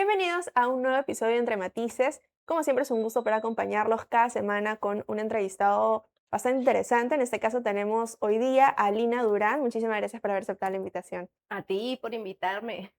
Bienvenidos a un nuevo episodio de Entre Matices. Como siempre es un gusto para acompañarlos cada semana con un entrevistado bastante interesante. En este caso tenemos hoy día a Lina Durán. Muchísimas gracias por haber aceptado la invitación. A ti por invitarme.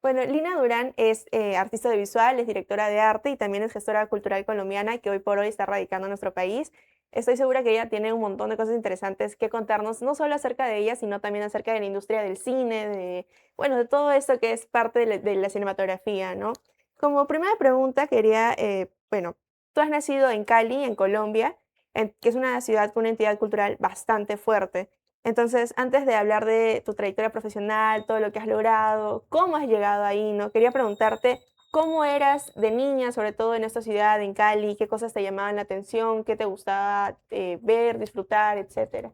Bueno, Lina Durán es artista visual, es directora de arte y también es gestora cultural colombiana que hoy por hoy está radicando en nuestro país. Estoy segura que ella tiene un montón de cosas interesantes que contarnos, no solo acerca de ella, sino también acerca de la industria del cine, bueno, de todo esto que es parte de la cinematografía, ¿no? Como primera pregunta quería, bueno, tú has nacido en Cali, en Colombia, que es una ciudad con una entidad cultural bastante fuerte. Entonces, antes de hablar de tu trayectoria profesional, todo lo que has logrado, cómo has llegado ahí, ¿no? Quería preguntarte cómo eras de niña, sobre todo en esta ciudad, en Cali, qué cosas te llamaban la atención, qué te gustaba ver, disfrutar, etcétera.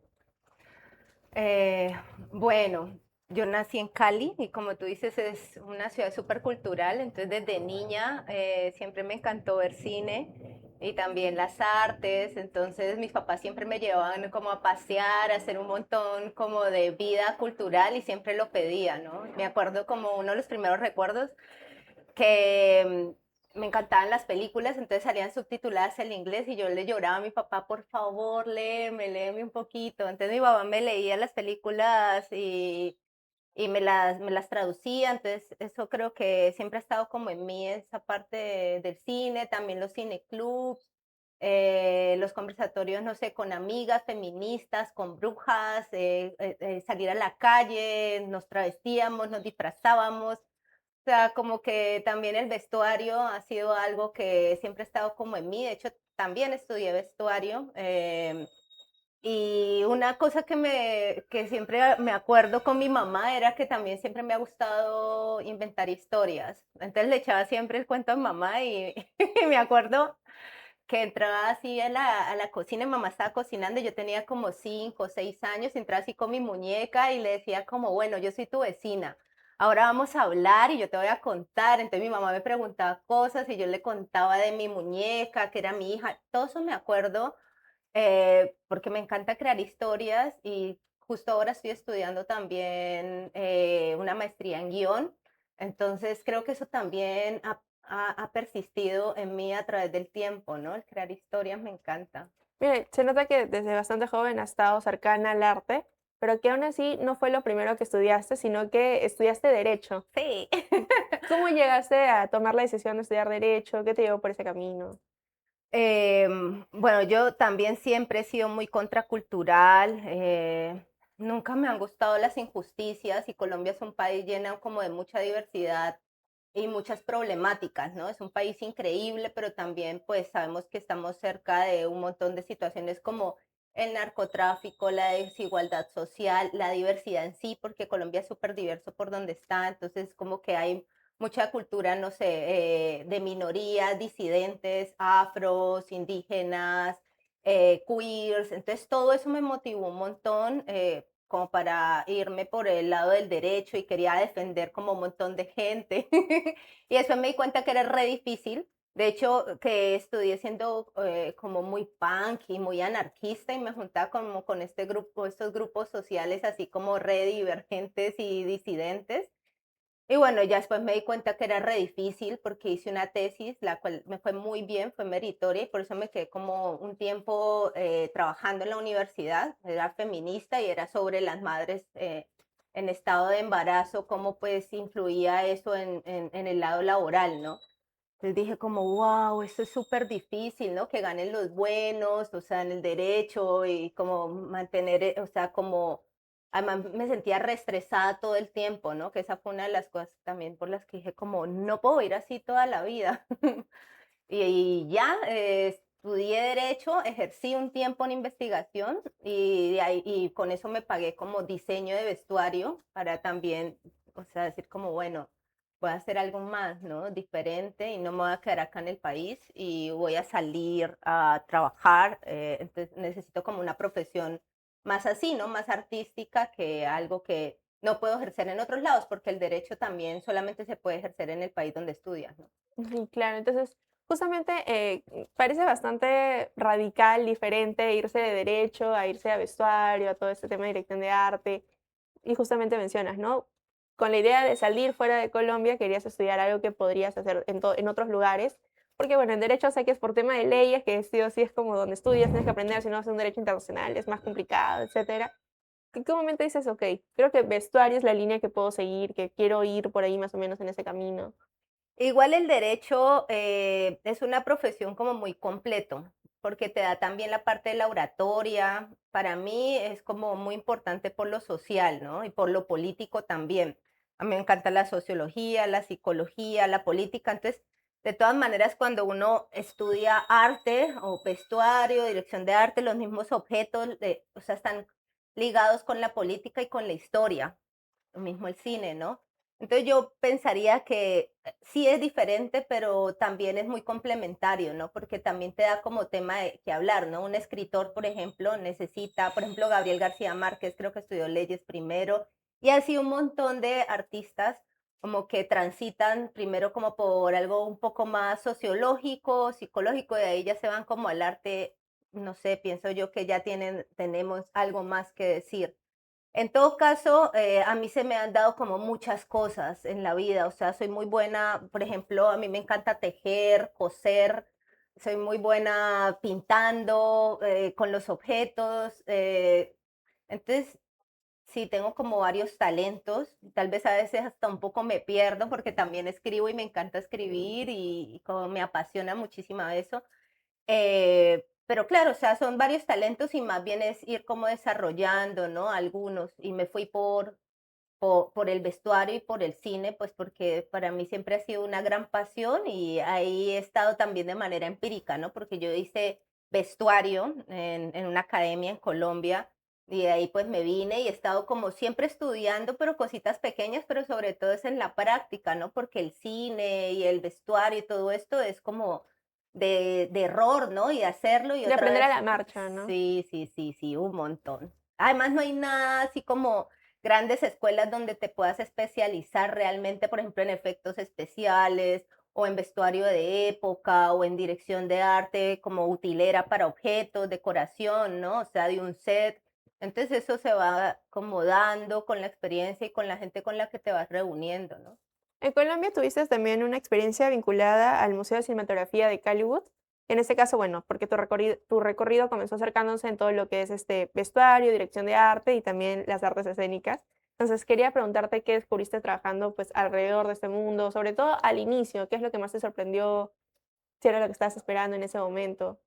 Eh, bueno, yo nací en Cali y como tú dices es una ciudad súper cultural, entonces desde niña siempre me encantó ver cine y también las artes, entonces mis papás siempre me llevaban como a pasear, a hacer un montón como de vida cultural y siempre lo pedía, ¿no? Me acuerdo como uno de los primeros recuerdos que me encantaban las películas, entonces salían subtituladas en inglés y yo le lloraba a mi papá, por favor, léeme un poquito. Entonces mi papá me leía las películas y me las traducía, entonces eso creo que siempre ha estado como en mí, esa parte del cine, también los cineclubs, los conversatorios, no sé, con amigas feministas, con brujas, salir a la calle, nos travestíamos, nos disfrazábamos. O sea, como que también el vestuario ha sido algo que siempre ha estado como en mí. De hecho, también estudié vestuario. Y una cosa que siempre me acuerdo con mi mamá era que también siempre me ha gustado inventar historias. Entonces le echaba siempre el cuento a mi mamá y, y me acuerdo que entraba así a la cocina, mi mamá estaba cocinando, y yo tenía como 5 o 6 años, entraba así con mi muñeca y le decía como, bueno, yo soy tu vecina, ahora vamos a hablar y yo te voy a contar. Entonces mi mamá me preguntaba cosas y yo le contaba de mi muñeca, que era mi hija, todo eso me acuerdo, porque me encanta crear historias y justo ahora estoy estudiando también una maestría en guión, entonces creo que eso también ha persistido en mí a través del tiempo, ¿no? El crear historias me encanta. Mire, se nota que desde bastante joven has estado cercana al arte, pero que aún así no fue lo primero que estudiaste, sino que estudiaste derecho. Sí. ¿Cómo llegaste a tomar la decisión de estudiar derecho? ¿Qué te llevó por ese camino? Bueno, yo también siempre he sido muy contracultural, nunca me han gustado las injusticias y Colombia es un país lleno como de mucha diversidad y muchas problemáticas, ¿no? Es un país increíble, pero también pues sabemos que estamos cerca de un montón de situaciones como el narcotráfico, la desigualdad social, la diversidad en sí, porque Colombia es súper diverso por donde está, entonces como que hay mucha cultura, no sé, de minorías, disidentes, afros, indígenas, queers. Entonces todo eso me motivó un montón como para irme por el lado del derecho y quería defender como un montón de gente. Y después me di cuenta que era re difícil. De hecho, que estudié siendo como muy punk y muy anarquista y me juntaba como con este grupo, estos grupos sociales así como re divergentes y disidentes. Y bueno, ya después me di cuenta que era re difícil porque hice una tesis, la cual me fue muy bien, fue meritoria y por eso me quedé como un tiempo trabajando en la universidad. Era feminista y era sobre las madres en estado de embarazo, cómo pues influía eso en el lado laboral, ¿no? Entonces dije como, wow, esto es súper difícil, ¿no? Que ganen los buenos, o sea, en el derecho y como mantener, o sea, como, además me sentía reestresada todo el tiempo, ¿no? Que esa fue una de las cosas también por las que dije como, no puedo ir así toda la vida. Y ya estudié derecho, ejercí un tiempo en investigación y con eso me pagué como diseño de vestuario para también, o sea, decir como, bueno, voy a hacer algo más, ¿no? Diferente y no me voy a quedar acá en el país y voy a salir a trabajar. Entonces necesito como una profesión más así, ¿no? Más artística que algo que no puedo ejercer en otros lados, porque el derecho también solamente se puede ejercer en el país donde estudias, ¿no? Ujú, claro, entonces, justamente, parece bastante radical, diferente irse de derecho a irse a vestuario, a todo este tema de dirección de arte. Y justamente mencionas, ¿no? con la idea de salir fuera de Colombia querías estudiar algo que podrías hacer en otros lugares, porque bueno, en derecho sé que es por tema de leyes, que sí o sí es como donde estudias, tienes que aprender, si no es un derecho internacional, es más complicado, etcétera. ¿En qué momento dices, ok, creo que vestuario es la línea que puedo seguir, que quiero ir por ahí más o menos en ese camino? Igual el derecho es una profesión como muy completo, porque te da también la parte de la oratoria. Para mí es como muy importante por lo social, ¿no? Y por lo político también. A mí me encanta la sociología, la psicología, la política. Entonces, de todas maneras, cuando uno estudia arte o vestuario, dirección de arte, los mismos objetos, o sea, están ligados con la política y con la historia. Lo mismo el cine, ¿no? Entonces yo pensaría que sí es diferente, pero también es muy complementario, ¿no? Porque también te da como tema de que hablar, ¿no? Un escritor, por ejemplo, necesita, por ejemplo, Gabriel García Márquez, creo que estudió leyes primero, y así un montón de artistas como que transitan primero como por algo un poco más sociológico, psicológico, y de ahí ya se van como al arte, no sé, pienso yo que ya tenemos algo más que decir. En todo caso, a mí se me han dado como muchas cosas en la vida, o sea, soy muy buena, por ejemplo, a mí me encanta tejer, coser, soy muy buena pintando con los objetos, entonces sí, tengo como varios talentos, tal vez a veces hasta un poco me pierdo porque también escribo y me encanta escribir y como me apasiona muchísimo eso. Pero claro, o sea, son varios talentos y más bien es ir como desarrollando, ¿no? Algunos. Y me fui por el vestuario y por el cine, pues porque para mí siempre ha sido una gran pasión y ahí he estado también de manera empírica, ¿no? Porque yo hice vestuario en una academia en Colombia y de ahí pues me vine y he estado como siempre estudiando, pero cositas pequeñas, pero sobre todo es en la práctica, ¿no? Porque el cine y el vestuario y todo esto es como de error, ¿no? Y de hacerlo y De otra aprender a vez, la marcha, ¿no? sí, sí, sí, sí, un montón. Además no hay nada así como grandes escuelas donde te puedas especializar realmente, por ejemplo, en efectos especiales o en vestuario de época o en dirección de arte como utilera para objetos, decoración, ¿no? O sea, de un set. Entonces eso se va acomodando con la experiencia y con la gente con la que te vas reuniendo, ¿no? En Colombia tuviste también una experiencia vinculada al Museo de Cinematografía de Caliwood. En este caso, bueno, porque tu recorrido comenzó acercándose en todo lo que es este vestuario, dirección de arte y también las artes escénicas. Entonces quería preguntarte qué descubriste trabajando pues alrededor de este mundo, sobre todo al inicio, qué es lo que más te sorprendió, si era lo que estabas esperando en ese momento.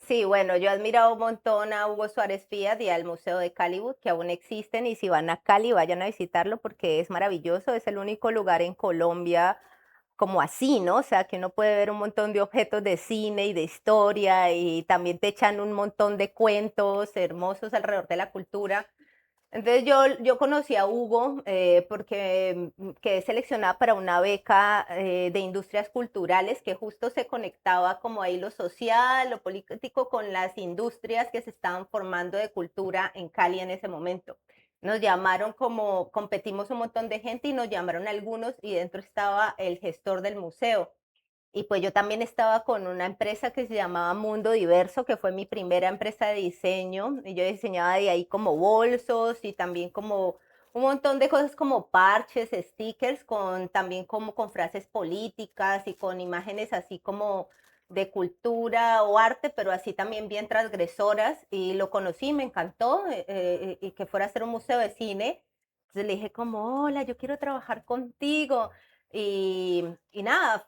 Sí, bueno, yo he admirado un montón a Hugo Suárez Fíaz y al Museo de Caliwood, que aún existen, y si van a Cali, vayan a visitarlo porque es maravilloso, es el único lugar en Colombia como así, ¿no? O sea, que uno puede ver un montón de objetos de cine y de historia y también te echan un montón de cuentos hermosos alrededor de la cultura. Entonces yo conocí a Hugo porque quedé seleccionada para una beca de industrias culturales que justo se conectaba como ahí lo social, lo político con las industrias que se estaban formando de cultura en Cali en ese momento. Nos llamaron como, competimos un montón de gente y nos llamaron algunos y dentro estaba el gestor del museo. Y pues yo también estaba con una empresa que se llamaba Mundo Diverso, que fue mi primera empresa de diseño. Y yo diseñaba de ahí como bolsos y también como un montón de cosas como parches, stickers, con también como con frases políticas y con imágenes así como de cultura o arte, pero así también bien transgresoras. Y lo conocí, me encantó, y que fuera a ser un museo de cine. Entonces le dije como, hola, yo quiero trabajar contigo. Y nada,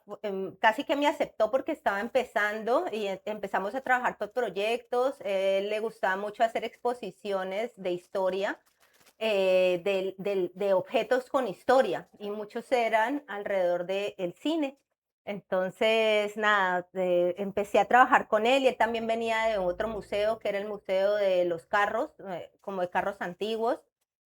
casi que me aceptó porque estaba empezando y empezamos a trabajar por proyectos. Le gustaba mucho hacer exposiciones de historia, de objetos con historia y muchos eran alrededor del cine. Entonces, nada, empecé a trabajar con él y él también venía de otro museo que era el Museo de los Carros, como de carros antiguos.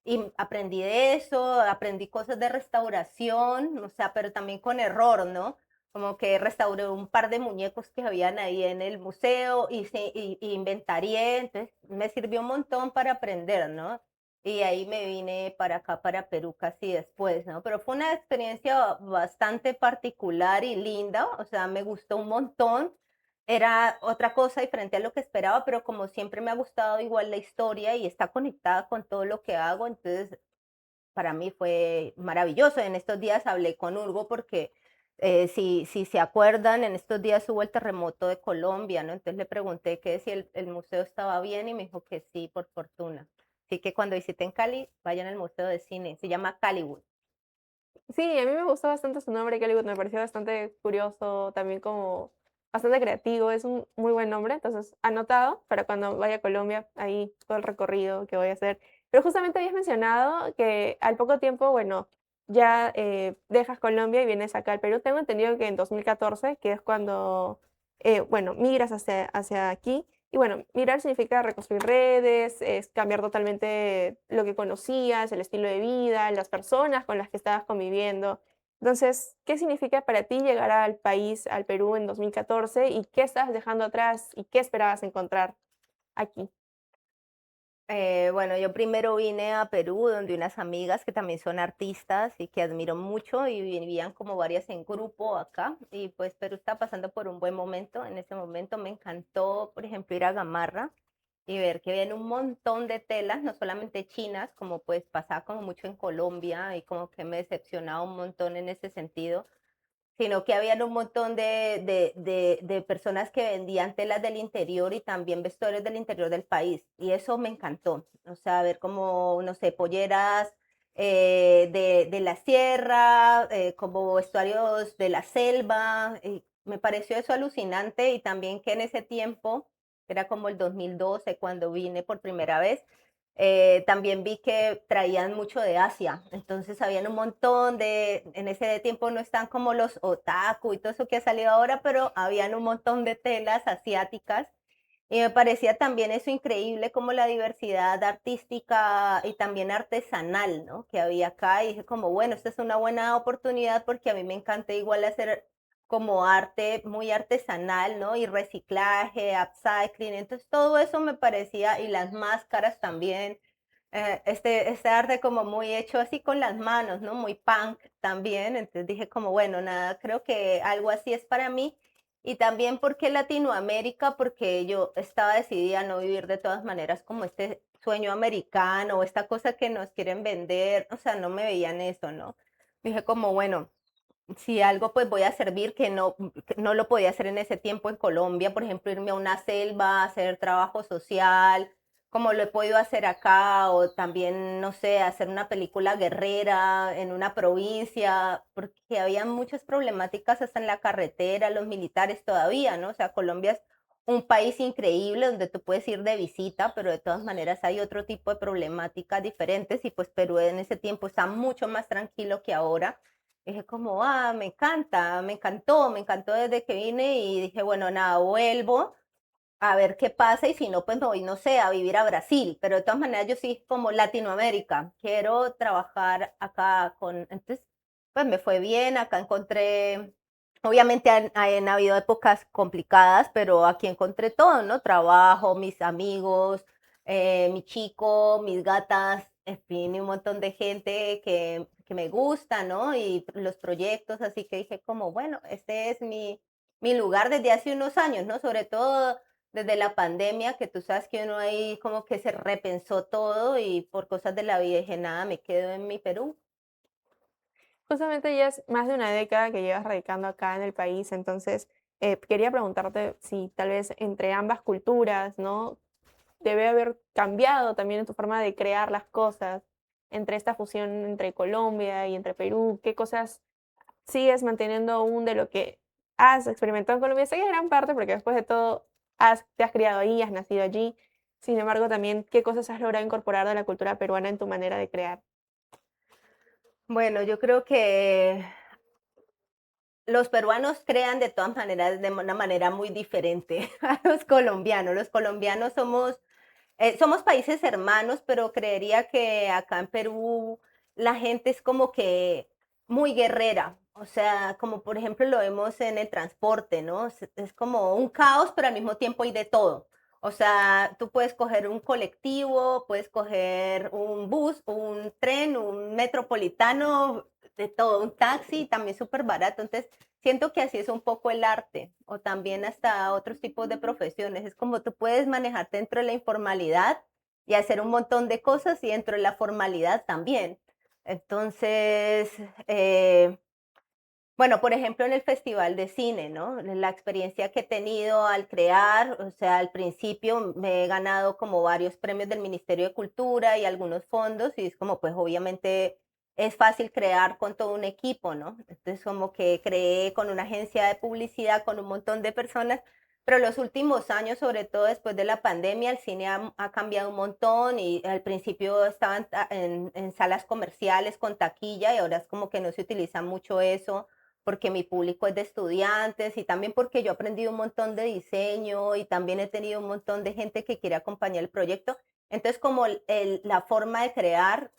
Y aprendí de eso, aprendí cosas de restauración, o sea, pero también con error, ¿no? Como que restauré un par de muñecos que habían ahí en el museo y inventarié, entonces me sirvió un montón para aprender, ¿no? Y ahí me vine para acá, para Perú, casi después, ¿no? Pero fue una experiencia bastante particular y linda, o sea, me gustó un montón. Era otra cosa diferente a lo que esperaba, pero como siempre me ha gustado igual la historia y está conectada con todo lo que hago, entonces para mí fue maravilloso. En estos días hablé con Urgo porque si se acuerdan, en estos días hubo el terremoto de Colombia, ¿no? Entonces le pregunté que si el museo estaba bien y me dijo que sí, por fortuna. Así que cuando visiten Cali, vayan al Museo de Cine, se llama Caliwood. Sí, a mí me gustó bastante su nombre, Kellywood, me pareció bastante curioso, también como bastante creativo, es un muy buen nombre, entonces anotado para cuando vaya a Colombia, ahí todo el recorrido que voy a hacer. Pero justamente habías mencionado que al poco tiempo, bueno, ya dejas Colombia y vienes acá al Perú. Tengo entendido que en 2014, que es cuando, bueno, migras hacia aquí. Y bueno, migrar significa reconstruir redes, es cambiar totalmente lo que conocías, el estilo de vida, las personas con las que estabas conviviendo. Entonces, ¿qué significa para ti llegar al país, al Perú en 2014 y qué estabas dejando atrás y qué esperabas encontrar aquí? Bueno, yo primero vine a Perú, donde unas amigas que también son artistas y que admiro mucho y vivían como varias en grupo acá. Y pues Perú está pasando por un buen momento. En ese momento me encantó, por ejemplo, ir a Gamarra y ver que habían un montón de telas, no solamente chinas, como pues pasaba como mucho en Colombia y como que me decepcionaba un montón en ese sentido, sino que habían un montón de personas que vendían telas del interior y también vestuarios del interior del país. Y eso me encantó. O sea, ver como, no sé, polleras de la sierra, como vestuarios de la selva. Y me pareció eso alucinante y también que en ese tiempo, era como el 2012 cuando vine por primera vez, también vi que traían mucho de Asia, entonces habían un montón en ese tiempo no están como los otaku y todo eso que ha salido ahora, pero habían un montón de telas asiáticas y me parecía también eso increíble como la diversidad artística y también artesanal, ¿no? Que había acá y dije como, bueno, esta es una buena oportunidad porque a mí me encanta igual hacer como arte muy artesanal, ¿no? Y reciclaje, upcycling, entonces todo eso me parecía, y las máscaras también, este arte como muy hecho así con las manos, ¿no? Muy punk también, entonces dije como, bueno, nada, creo que algo así es para mí. Y también porque Latinoamérica, porque yo estaba decidida a no vivir de todas maneras como este sueño americano o esta cosa que nos quieren vender, o sea, no me veían eso, ¿no? Dije como, bueno, si algo pues voy a servir que no lo podía hacer en ese tiempo en Colombia, por ejemplo, irme a una selva, hacer trabajo social, como lo he podido hacer acá, o también, no sé, hacer una película guerrera en una provincia, porque había muchas problemáticas hasta en la carretera, los militares todavía, ¿no? O sea, Colombia es un país increíble donde tú puedes ir de visita, pero de todas maneras hay otro tipo de problemáticas diferentes y pues Perú en ese tiempo está mucho más tranquilo que ahora. Dije como, ah, me encanta, me encantó desde que vine y dije, bueno, nada, vuelvo a ver qué pasa y si no, pues me voy, no sé, a vivir a Brasil, pero de todas maneras yo sí como Latinoamérica, quiero trabajar acá entonces, pues me fue bien, acá encontré, obviamente han habido épocas complicadas, pero aquí encontré todo, ¿no? Trabajo, mis amigos, mi chico, mis gatas, en fin, y un montón de gente que me gusta, ¿no? Y los proyectos, así que dije como, bueno, este es mi lugar desde hace unos años, ¿no? Sobre todo desde la pandemia, que tú sabes que uno ahí como que se repensó todo y por cosas de la vida dije, nada, me quedo en mi Perú. Justamente ya es más de una década que llevas radicando acá en el país, entonces quería preguntarte si tal vez entre ambas culturas, ¿no? Debe haber cambiado también en tu forma de crear las cosas, entre esta fusión entre Colombia y entre Perú, ¿qué cosas sigues manteniendo aún de lo que has experimentado en Colombia? Sé que gran parte, porque después de todo te has criado ahí, has nacido allí. Sin embargo, también, ¿qué cosas has logrado incorporar de la cultura peruana en tu manera de crear? Bueno, yo creo que los peruanos crean de todas maneras de una manera muy diferente a los colombianos. Los colombianos somos países hermanos, pero creería que acá en Perú la gente es como que muy guerrera. O sea, como por ejemplo lo vemos en el transporte, ¿no? Es como un caos, pero al mismo tiempo hay de todo. O sea, tú puedes coger un colectivo, puedes coger un bus, un tren, un metropolitano, de todo, un taxi, también súper barato. Entonces, siento que así es un poco el arte o también hasta otros tipos de profesiones. Es como tú puedes manejarte dentro de la informalidad y hacer un montón de cosas y dentro de la formalidad también. Entonces, bueno, por ejemplo, en el Festival de Cine, ¿no? La experiencia que he tenido al crear, o sea, al principio me he ganado como varios premios del Ministerio de Cultura y algunos fondos, y es como, pues obviamente es fácil crear con todo un equipo, ¿no? Entonces, como que creé con una agencia de publicidad, con un montón de personas, pero los últimos años, sobre todo después de la pandemia, el cine ha cambiado un montón y al principio estaban en salas comerciales con taquilla y ahora es como que no se utiliza mucho eso porque mi público es de estudiantes y también porque yo he aprendido un montón de diseño y también he tenido un montón de gente que quiere acompañar el proyecto. Entonces, como la forma de crear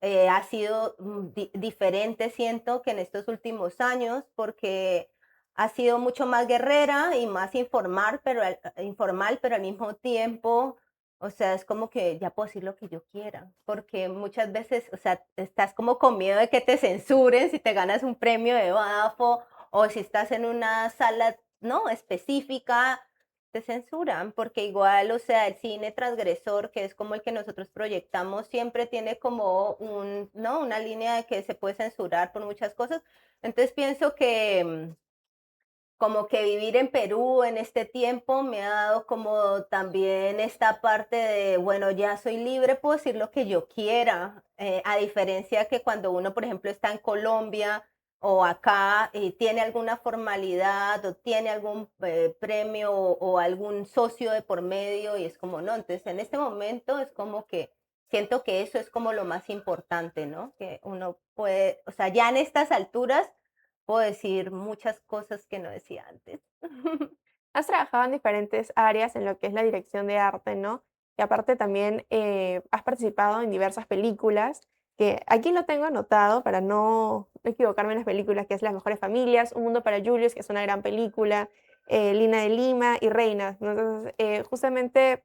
ha sido diferente, siento que en estos últimos años, porque ha sido mucho más guerrera y más informal, pero al mismo tiempo, o sea, es como que ya puedo decir lo que yo quiera, porque muchas veces, o sea, estás como con miedo de que te censuren si te ganas un premio de BAFO o si estás en una sala, ¿no? específica, te censuran, porque igual, o sea, el cine transgresor, que es como el que nosotros proyectamos, siempre tiene como ¿no? Una línea de que se puede censurar por muchas cosas. Entonces pienso que como que vivir en Perú en este tiempo me ha dado como también esta parte de, bueno, ya soy libre, puedo decir lo que yo quiera, a diferencia que cuando uno, por ejemplo, está en Colombia o acá y tiene alguna formalidad o tiene algún premio o algún socio de por medio y es como, no, entonces en este momento es como que siento que eso es como lo más importante, ¿no? Que uno puede, o sea, ya en estas alturas puedo decir muchas cosas que no decía antes. Has trabajado en diferentes áreas en lo que es la dirección de arte, ¿no? Y aparte también has participado en diversas películas, que aquí lo tengo anotado para no equivocarme en las películas, que es Las Mejores Familias, Un Mundo para Julius, que es una gran película, Lina de Lima y Reinas, ¿no? Entonces, justamente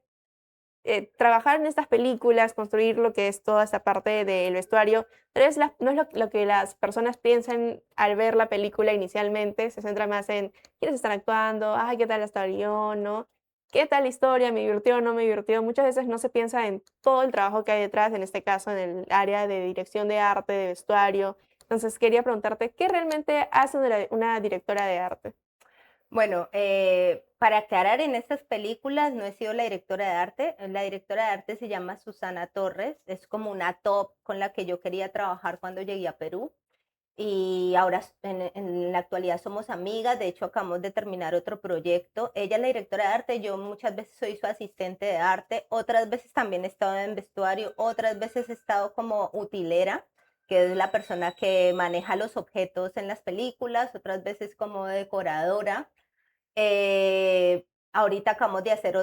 trabajar en estas películas, construir lo que es toda esta parte del vestuario, tal vez no es lo que las personas piensan al ver la película inicialmente, se centra más en quiénes están actuando, ay, qué tal está el guión, ¿no? ¿Qué tal la historia? ¿Me divirtió o no me divirtió? Muchas veces no se piensa en todo el trabajo que hay detrás, en este caso en el área de dirección de arte, de vestuario. Entonces quería preguntarte, ¿qué realmente hace una directora de arte? Bueno, para aclarar, en estas películas no he sido la directora de arte. La directora de arte se llama Susana Torres. Es como una top con la que yo quería trabajar cuando llegué a Perú. Y ahora en la actualidad somos amigas. De hecho, acabamos de terminar otro proyecto. Ella es la directora de arte. Yo muchas veces soy su asistente de arte. Otras veces también he estado en vestuario. Otras veces he estado como utilera, que es la persona que maneja los objetos en las películas. Otras veces como decoradora. Ahorita acabamos de hacer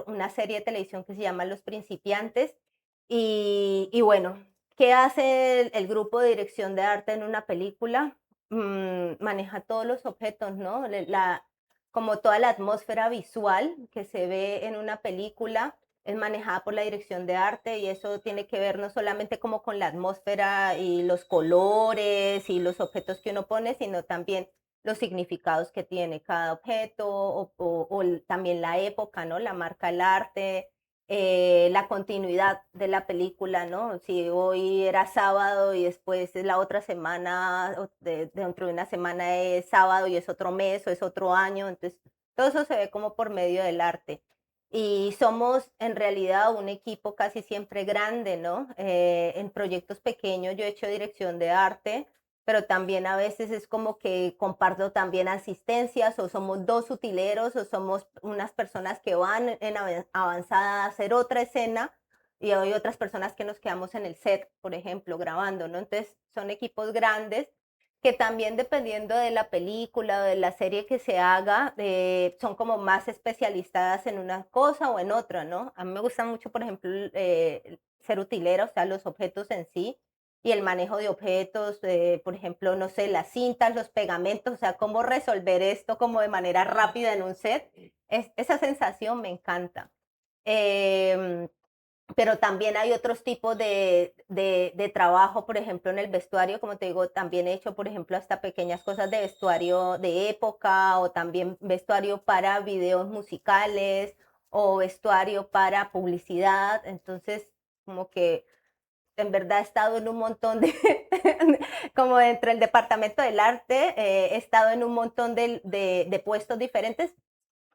una serie de televisión que se llama Los Principiantes. Y bueno, ¿qué hace el grupo de dirección de arte en una película? Maneja todos los objetos, ¿no? Como toda la atmósfera visual que se ve en una película es manejada por la dirección de arte y eso tiene que ver no solamente como con la atmósfera y los colores y los objetos que uno pone, sino también los significados que tiene cada objeto también la época, ¿no? La marca el arte, la continuidad de la película, ¿no? Si hoy era sábado y después es la otra semana, dentro de una semana es sábado y es otro mes o es otro año, entonces todo eso se ve como por medio del arte. Y somos en realidad un equipo casi siempre grande, ¿no? En proyectos pequeños yo he hecho dirección de arte, pero también a veces es como que comparto también asistencias o somos dos utileros o somos unas personas que van en avanzada a hacer otra escena y hay otras personas que nos quedamos en el set, por ejemplo, grabando, ¿no? Entonces son equipos grandes que también dependiendo de la película o de la serie que se haga, son como más especializadas en una cosa o en otra, ¿no? A mí me gusta mucho, por ejemplo, ser utilera, o sea, los objetos en sí y el manejo de objetos, por ejemplo, no sé, las cintas, los pegamentos, o sea, cómo resolver esto como de manera rápida en un set. Esa sensación me encanta. Em, pero también hay otros tipos de trabajo, por ejemplo, en el vestuario, como te digo, también he hecho, por ejemplo, hasta pequeñas cosas de vestuario de época o también vestuario para videos musicales o vestuario para publicidad. Entonces, como que en verdad he estado en un montón de, como dentro del departamento del arte, he estado en un montón de puestos diferentes,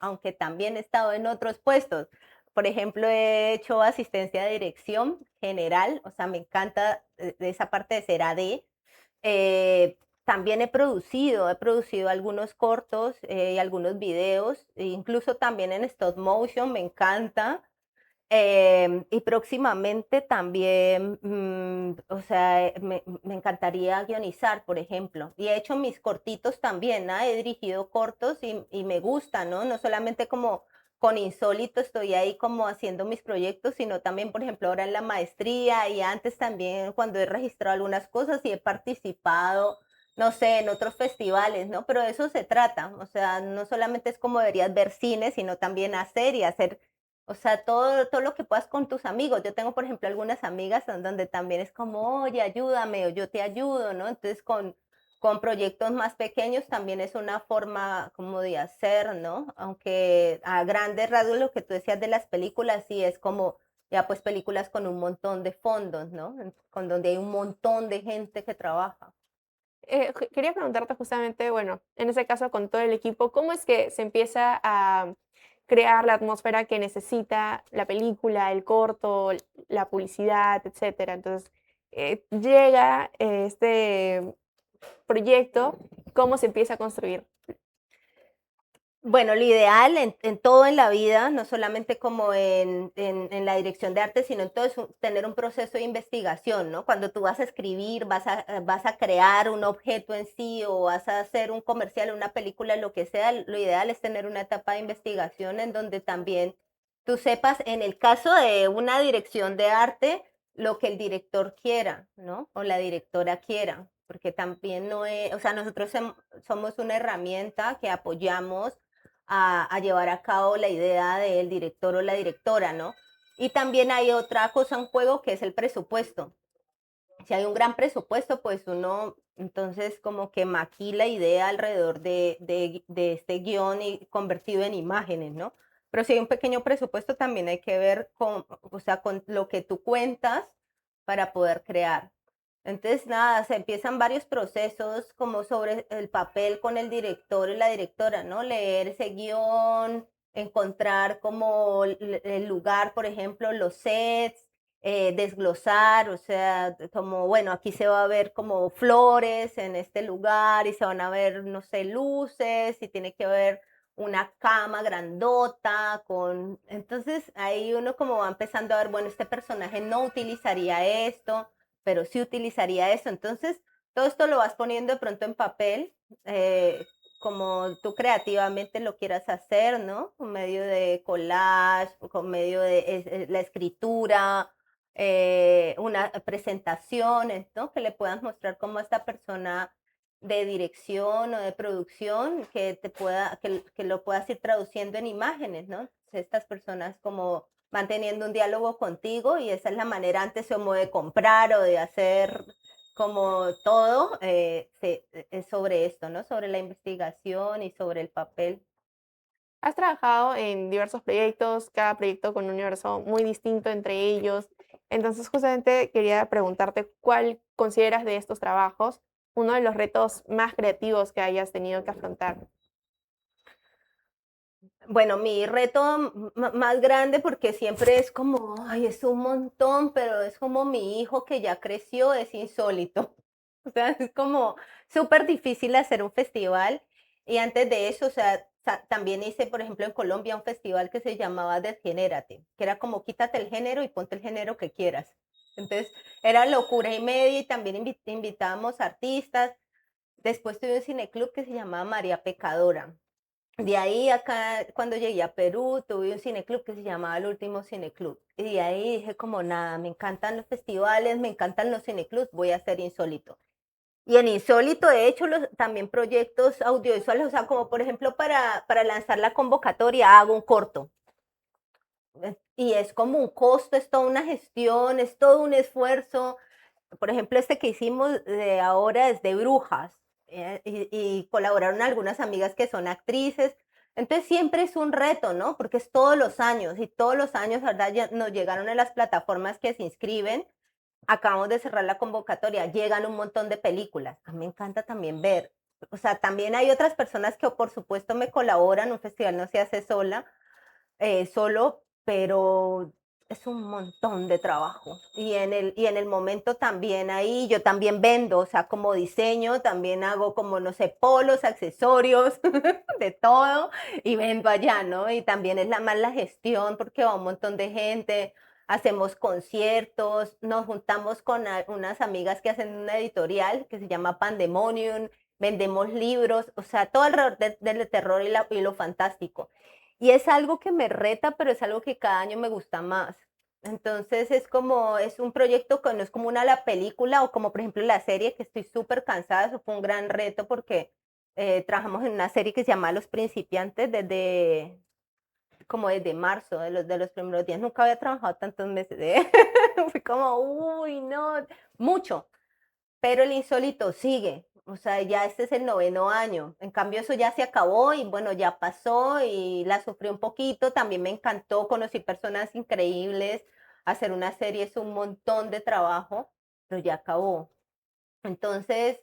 aunque también he estado en otros puestos. Por ejemplo, he hecho asistencia de dirección general, o sea, me encanta de esa parte de ser AD. También he producido algunos cortos y algunos videos, e incluso también en stop motion, me encanta. Y próximamente también, o sea, me encantaría guionizar, por ejemplo. Y he hecho mis cortitos también, ¿no? He dirigido cortos y me gusta, ¿no? No solamente como con Insólito estoy ahí como haciendo mis proyectos, sino también, por ejemplo, ahora en la maestría y antes también cuando he registrado algunas cosas y he participado, no sé, en otros festivales, ¿no? Pero de eso se trata, o sea, no solamente es como deberías ver cine, sino también hacer y hacer, o sea, todo lo que puedas con tus amigos. Yo tengo, por ejemplo, algunas amigas donde también es como, oye, ayúdame o yo te ayudo, ¿no? Entonces, con proyectos más pequeños también es una forma como de hacer, ¿no? Aunque a grandes rasgos lo que tú decías de las películas, sí es como, ya pues películas con un montón de fondos, ¿no? Con donde hay un montón de gente que trabaja. Quería preguntarte justamente, bueno, en ese caso con todo el equipo, ¿cómo es que se empieza a crear la atmósfera que necesita la película, el corto, la publicidad, etcétera? Entonces, llega este proyecto, ¿cómo se empieza a construir? Bueno, lo ideal en todo en la vida, no solamente como en la dirección de arte, sino en todo es tener un proceso de investigación, ¿no? Cuando tú vas a escribir, vas a crear un objeto en sí o vas a hacer un comercial, una película, lo que sea, lo ideal es tener una etapa de investigación en donde también tú sepas, en el caso de una dirección de arte, lo que el director quiera, ¿no? O la directora quiera, porque también no es, o sea, nosotros somos una herramienta que apoyamos a llevar a cabo la idea del director o la directora, ¿no? Y también hay otra cosa en juego que es el presupuesto. Si hay un gran presupuesto, pues uno entonces como que maquila idea alrededor de este guión y convertido en imágenes, ¿no? Pero si hay un pequeño presupuesto, también hay que ver con, o sea, con lo que tú cuentas para poder crear. Entonces, nada, se empiezan varios procesos como sobre el papel con el director y la directora, ¿no? Leer ese guión, encontrar como el lugar, por ejemplo, los sets, desglosar, o sea, como, bueno, aquí se va a ver como flores en este lugar y se van a ver, no sé, luces y tiene que haber una cama grandota con... Entonces ahí uno como va empezando a ver, bueno, este personaje no utilizaría esto, pero sí utilizaría eso. Entonces, todo esto lo vas poniendo de pronto en papel, como tú creativamente lo quieras hacer, ¿no? Con medio de collage, con medio de la escritura, una presentación, ¿no? Que le puedas mostrar cómo esta persona de dirección o de producción que te pueda, que lo puedas ir traduciendo en imágenes, ¿no? Estas personas como manteniendo un diálogo contigo y esa es la manera antes como de comprar o de hacer como todo es sobre esto, ¿no? Sobre la investigación y sobre el papel. Has trabajado en diversos proyectos, cada proyecto con un universo muy distinto entre ellos. Entonces, justamente quería preguntarte cuál consideras de estos trabajos uno de los retos más creativos que hayas tenido que afrontar. Bueno, mi reto más grande, porque siempre es como, ay, es un montón, pero es como mi hijo que ya creció, es insólito. O sea, es como súper difícil hacer un festival. Y antes de eso, o sea, también hice, por ejemplo, en Colombia un festival que se llamaba Desgenérate, que era como quítate el género y ponte el género que quieras. Entonces, era locura y media y también invitábamos artistas. Después tuve un cineclub que se llamaba María Pecadora. De ahí acá, cuando llegué a Perú, tuve un cineclub que se llamaba El Último Cineclub. Y de ahí dije como nada, me encantan los festivales, me encantan los cineclubs, voy a hacer Insólito. Y en Insólito he hecho también proyectos audiovisuales, o sea, como por ejemplo para lanzar la convocatoria hago un corto. Y es como un costo, es toda una gestión, es todo un esfuerzo. Por ejemplo, este que hicimos de ahora es de brujas y colaboraron algunas amigas que son actrices. Entonces siempre es un reto, ¿no? Porque es todos los años y todos los años, ¿verdad? Ya nos llegaron a las plataformas que se inscriben acabamos de cerrar la convocatoria, llegan un montón de películas. A mí me encanta también ver. O sea, también hay otras personas que por supuesto me colaboran, un festival no se hace solo, pero es un montón de trabajo. Y en el momento también ahí yo también vendo, o sea, como diseño, también hago como, no sé, polos, accesorios, de todo, y vendo allá, ¿no? Y también es más la gestión porque va un montón de gente, hacemos conciertos, nos juntamos con unas amigas que hacen una editorial que se llama Pandemonium, vendemos libros, o sea, todo alrededor del terror y lo fantástico. Y es algo que me reta, pero es algo que cada año me gusta más. Entonces es un proyecto que no es como la película o como por ejemplo la serie, que estoy súper cansada, eso fue un gran reto porque trabajamos en una serie que se llama Los Principiantes como desde marzo, de los primeros días, nunca había trabajado tantos meses, fui como, uy, no, mucho, pero el insólito sigue. O sea, ya este es el 9.º año. En cambio, eso ya se acabó y bueno, ya pasó y la sufrí un poquito. También me encantó, conocí personas increíbles. Hacer una serie es un montón de trabajo, pero ya acabó. Entonces,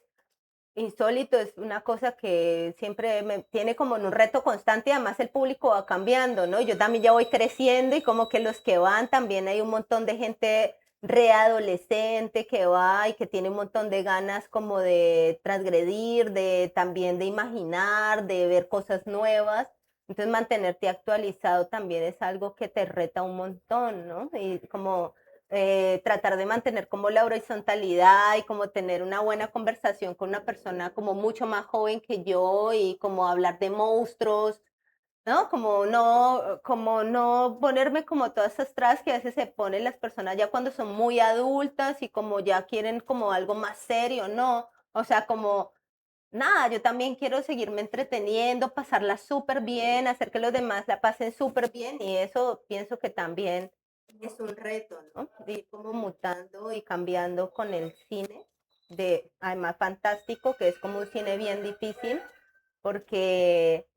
insólito es una cosa que siempre me tiene como en un reto constante y además el público va cambiando, ¿no? Yo también ya voy creciendo y como que los que van también hay un montón de gente readolescente que va y que tiene un montón de ganas como de transgredir, de también de imaginar, de ver cosas nuevas. Entonces mantenerte actualizado también es algo que te reta un montón, ¿no? Y como tratar de mantener como la horizontalidad y como tener una buena conversación con una persona como mucho más joven que yo y como hablar de monstruos, ¿no? Como no ponerme como todas esas trabas que a veces se ponen las personas ya cuando son muy adultas y como ya quieren como algo más serio, ¿no? O sea, como nada, yo también quiero seguirme entreteniendo, pasarla súper bien, hacer que los demás la pasen súper bien y eso pienso que también es un reto, ¿no? De ir como mutando y cambiando con el cine, además fantástico, que es como un cine bien difícil, porque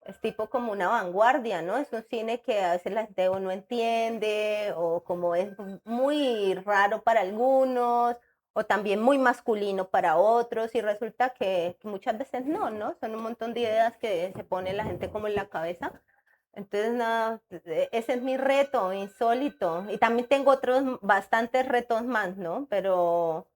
es tipo como una vanguardia, ¿no? Es un cine que a veces la gente o no entiende o como es muy raro para algunos o también muy masculino para otros y resulta que muchas veces no, ¿no? Son un montón de ideas que se pone la gente como en la cabeza. Entonces, nada, ese es mi reto, insólito. Y también tengo otros bastantes retos más, ¿no? Pero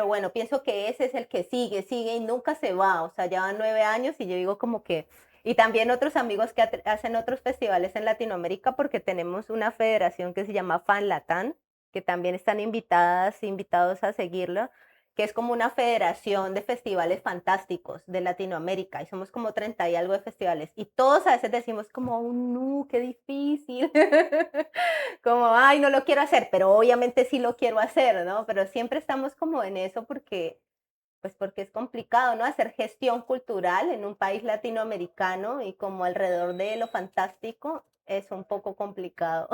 bueno, pienso que ese es el que sigue y nunca se va. O sea, ya van 9 años y yo digo como que y también otros amigos que hacen otros festivales en Latinoamérica, porque tenemos una federación que se llama Fan Latam, que también están invitados a seguirla, que es como una federación de festivales fantásticos de Latinoamérica, y somos como 30 y algo de festivales, y todos a veces decimos como, oh, no, qué difícil, como, ay, no lo quiero hacer, pero obviamente sí lo quiero hacer, ¿no? Pero siempre estamos como en eso porque es complicado, ¿no? Hacer gestión cultural en un país latinoamericano y como alrededor de lo fantástico es un poco complicado.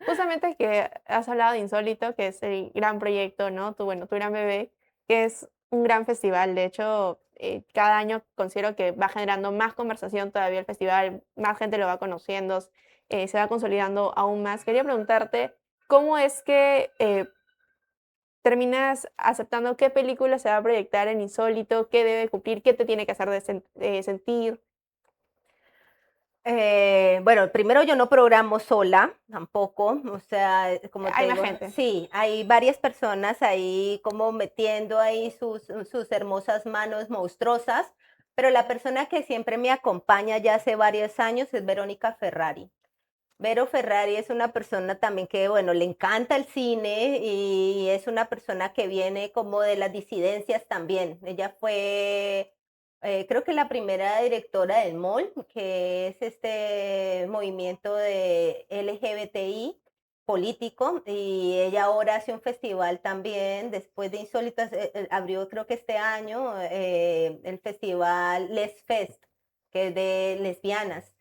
Justamente que has hablado de Insólito, que es el gran proyecto, ¿no? Tu gran bebé, que es un gran festival. De hecho, cada año considero que va generando más conversación todavía el festival, más gente lo va conociendo, se va consolidando aún más. Quería preguntarte, ¿cómo es que terminas aceptando qué película se va a proyectar en Insólito, qué debe cumplir, qué te tiene que hacer sentir? Bueno, primero yo no programo sola tampoco, o sea, como te Hay más digo, gente. sí, hay varias personas ahí como metiendo ahí sus hermosas manos monstruosas, pero la persona que siempre me acompaña ya hace varios años es Verónica Ferrari. Vero Ferrari es una persona también que, bueno, le encanta el cine y es una persona que viene como de las disidencias también. Ella fue, creo que la primera directora del MOL, que es este movimiento de LGBTI político, y ella ahora hace un festival también, después de Insólitas, abrió creo que este año el festival Les Fest, que es de lesbianas.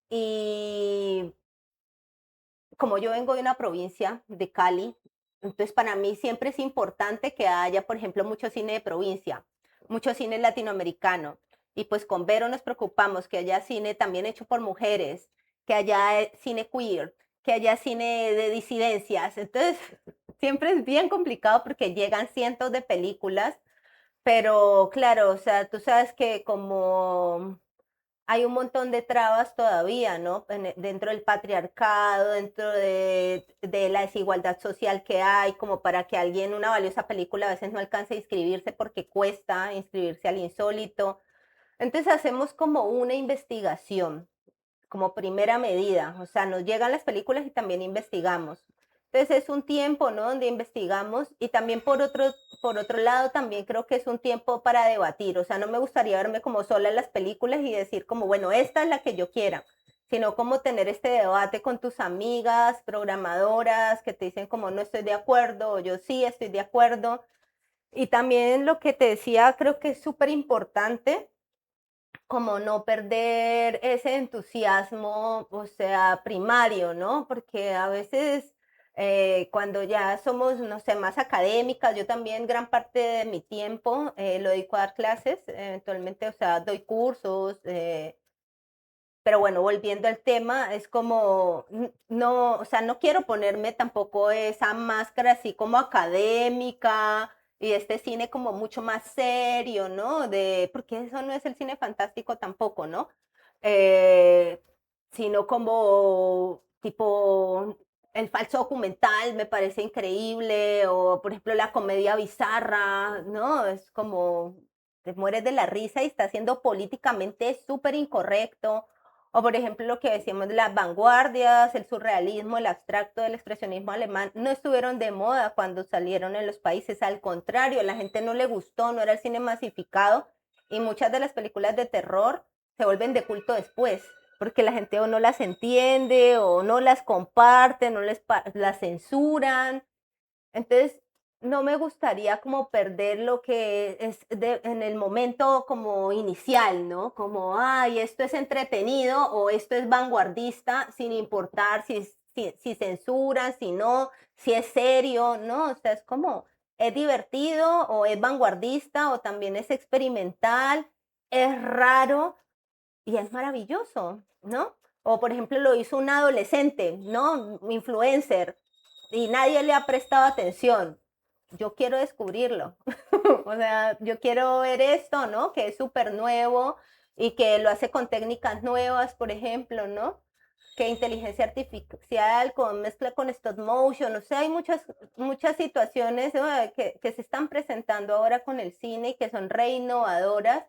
Y como yo vengo de una provincia de Cali, entonces para mí siempre es importante que haya, por ejemplo, mucho cine de provincia, mucho cine latinoamericano. Y pues con Vero nos preocupamos que haya cine también hecho por mujeres, que haya cine queer, que haya cine de disidencias. Entonces, siempre es bien complicado porque llegan cientos de películas, pero claro, o sea, tú sabes que como hay un montón de trabas todavía, ¿no? Dentro del patriarcado, dentro de la desigualdad social que hay, como para que alguien, una valiosa película, a veces no alcance a inscribirse porque cuesta inscribirse al insólito. Entonces hacemos como una investigación, como primera medida, o sea, nos llegan las películas y también investigamos. Entonces es un tiempo, ¿no? Donde investigamos y también por otro lado también creo que es un tiempo para debatir, o sea, no me gustaría verme como sola en las películas y decir como, bueno, esta es la que yo quiera, sino como tener este debate con tus amigas, programadoras, que te dicen como no estoy de acuerdo o yo sí estoy de acuerdo. Y también lo que te decía, creo que es súper importante como no perder ese entusiasmo, o sea, primario, ¿no? Porque a veces cuando ya somos, no sé, más académicas, yo también gran parte de mi tiempo lo dedico a dar clases, eventualmente, o sea, doy cursos, pero bueno, volviendo al tema, es como, no, o sea, no quiero ponerme tampoco esa máscara así como académica y este cine como mucho más serio, ¿no? Porque eso no es el cine fantástico tampoco, ¿no? Eh, Sino como tipo el falso documental me parece increíble, o por ejemplo la comedia bizarra, ¿no? Es como te mueres de la risa y está siendo políticamente súper incorrecto. O por ejemplo lo que decíamos de las vanguardias, el surrealismo, el abstracto, el expresionismo alemán, no estuvieron de moda cuando salieron en los países, al contrario, a la gente no le gustó, no era el cine masificado y muchas de las películas de terror se vuelven de culto después, porque la gente o no las entiende o no las comparte, no las censuran. Entonces, no me gustaría como perder lo que es en el momento como inicial, ¿no? Como, ay, esto es entretenido o esto es vanguardista, sin importar si censuran, si no, si es serio, ¿no? O sea, es como, es divertido o es vanguardista o también es experimental, es raro y es maravilloso, ¿no? O por ejemplo lo hizo un adolescente, ¿no? Un influencer y nadie le ha prestado atención. Yo quiero descubrirlo. O sea, yo quiero ver esto, ¿no? Que es súper nuevo y que lo hace con técnicas nuevas, por ejemplo, ¿no? Que inteligencia artificial con mezcla con stop motion, o sea, hay muchas situaciones que se están presentando ahora con el cine y que son re innovadoras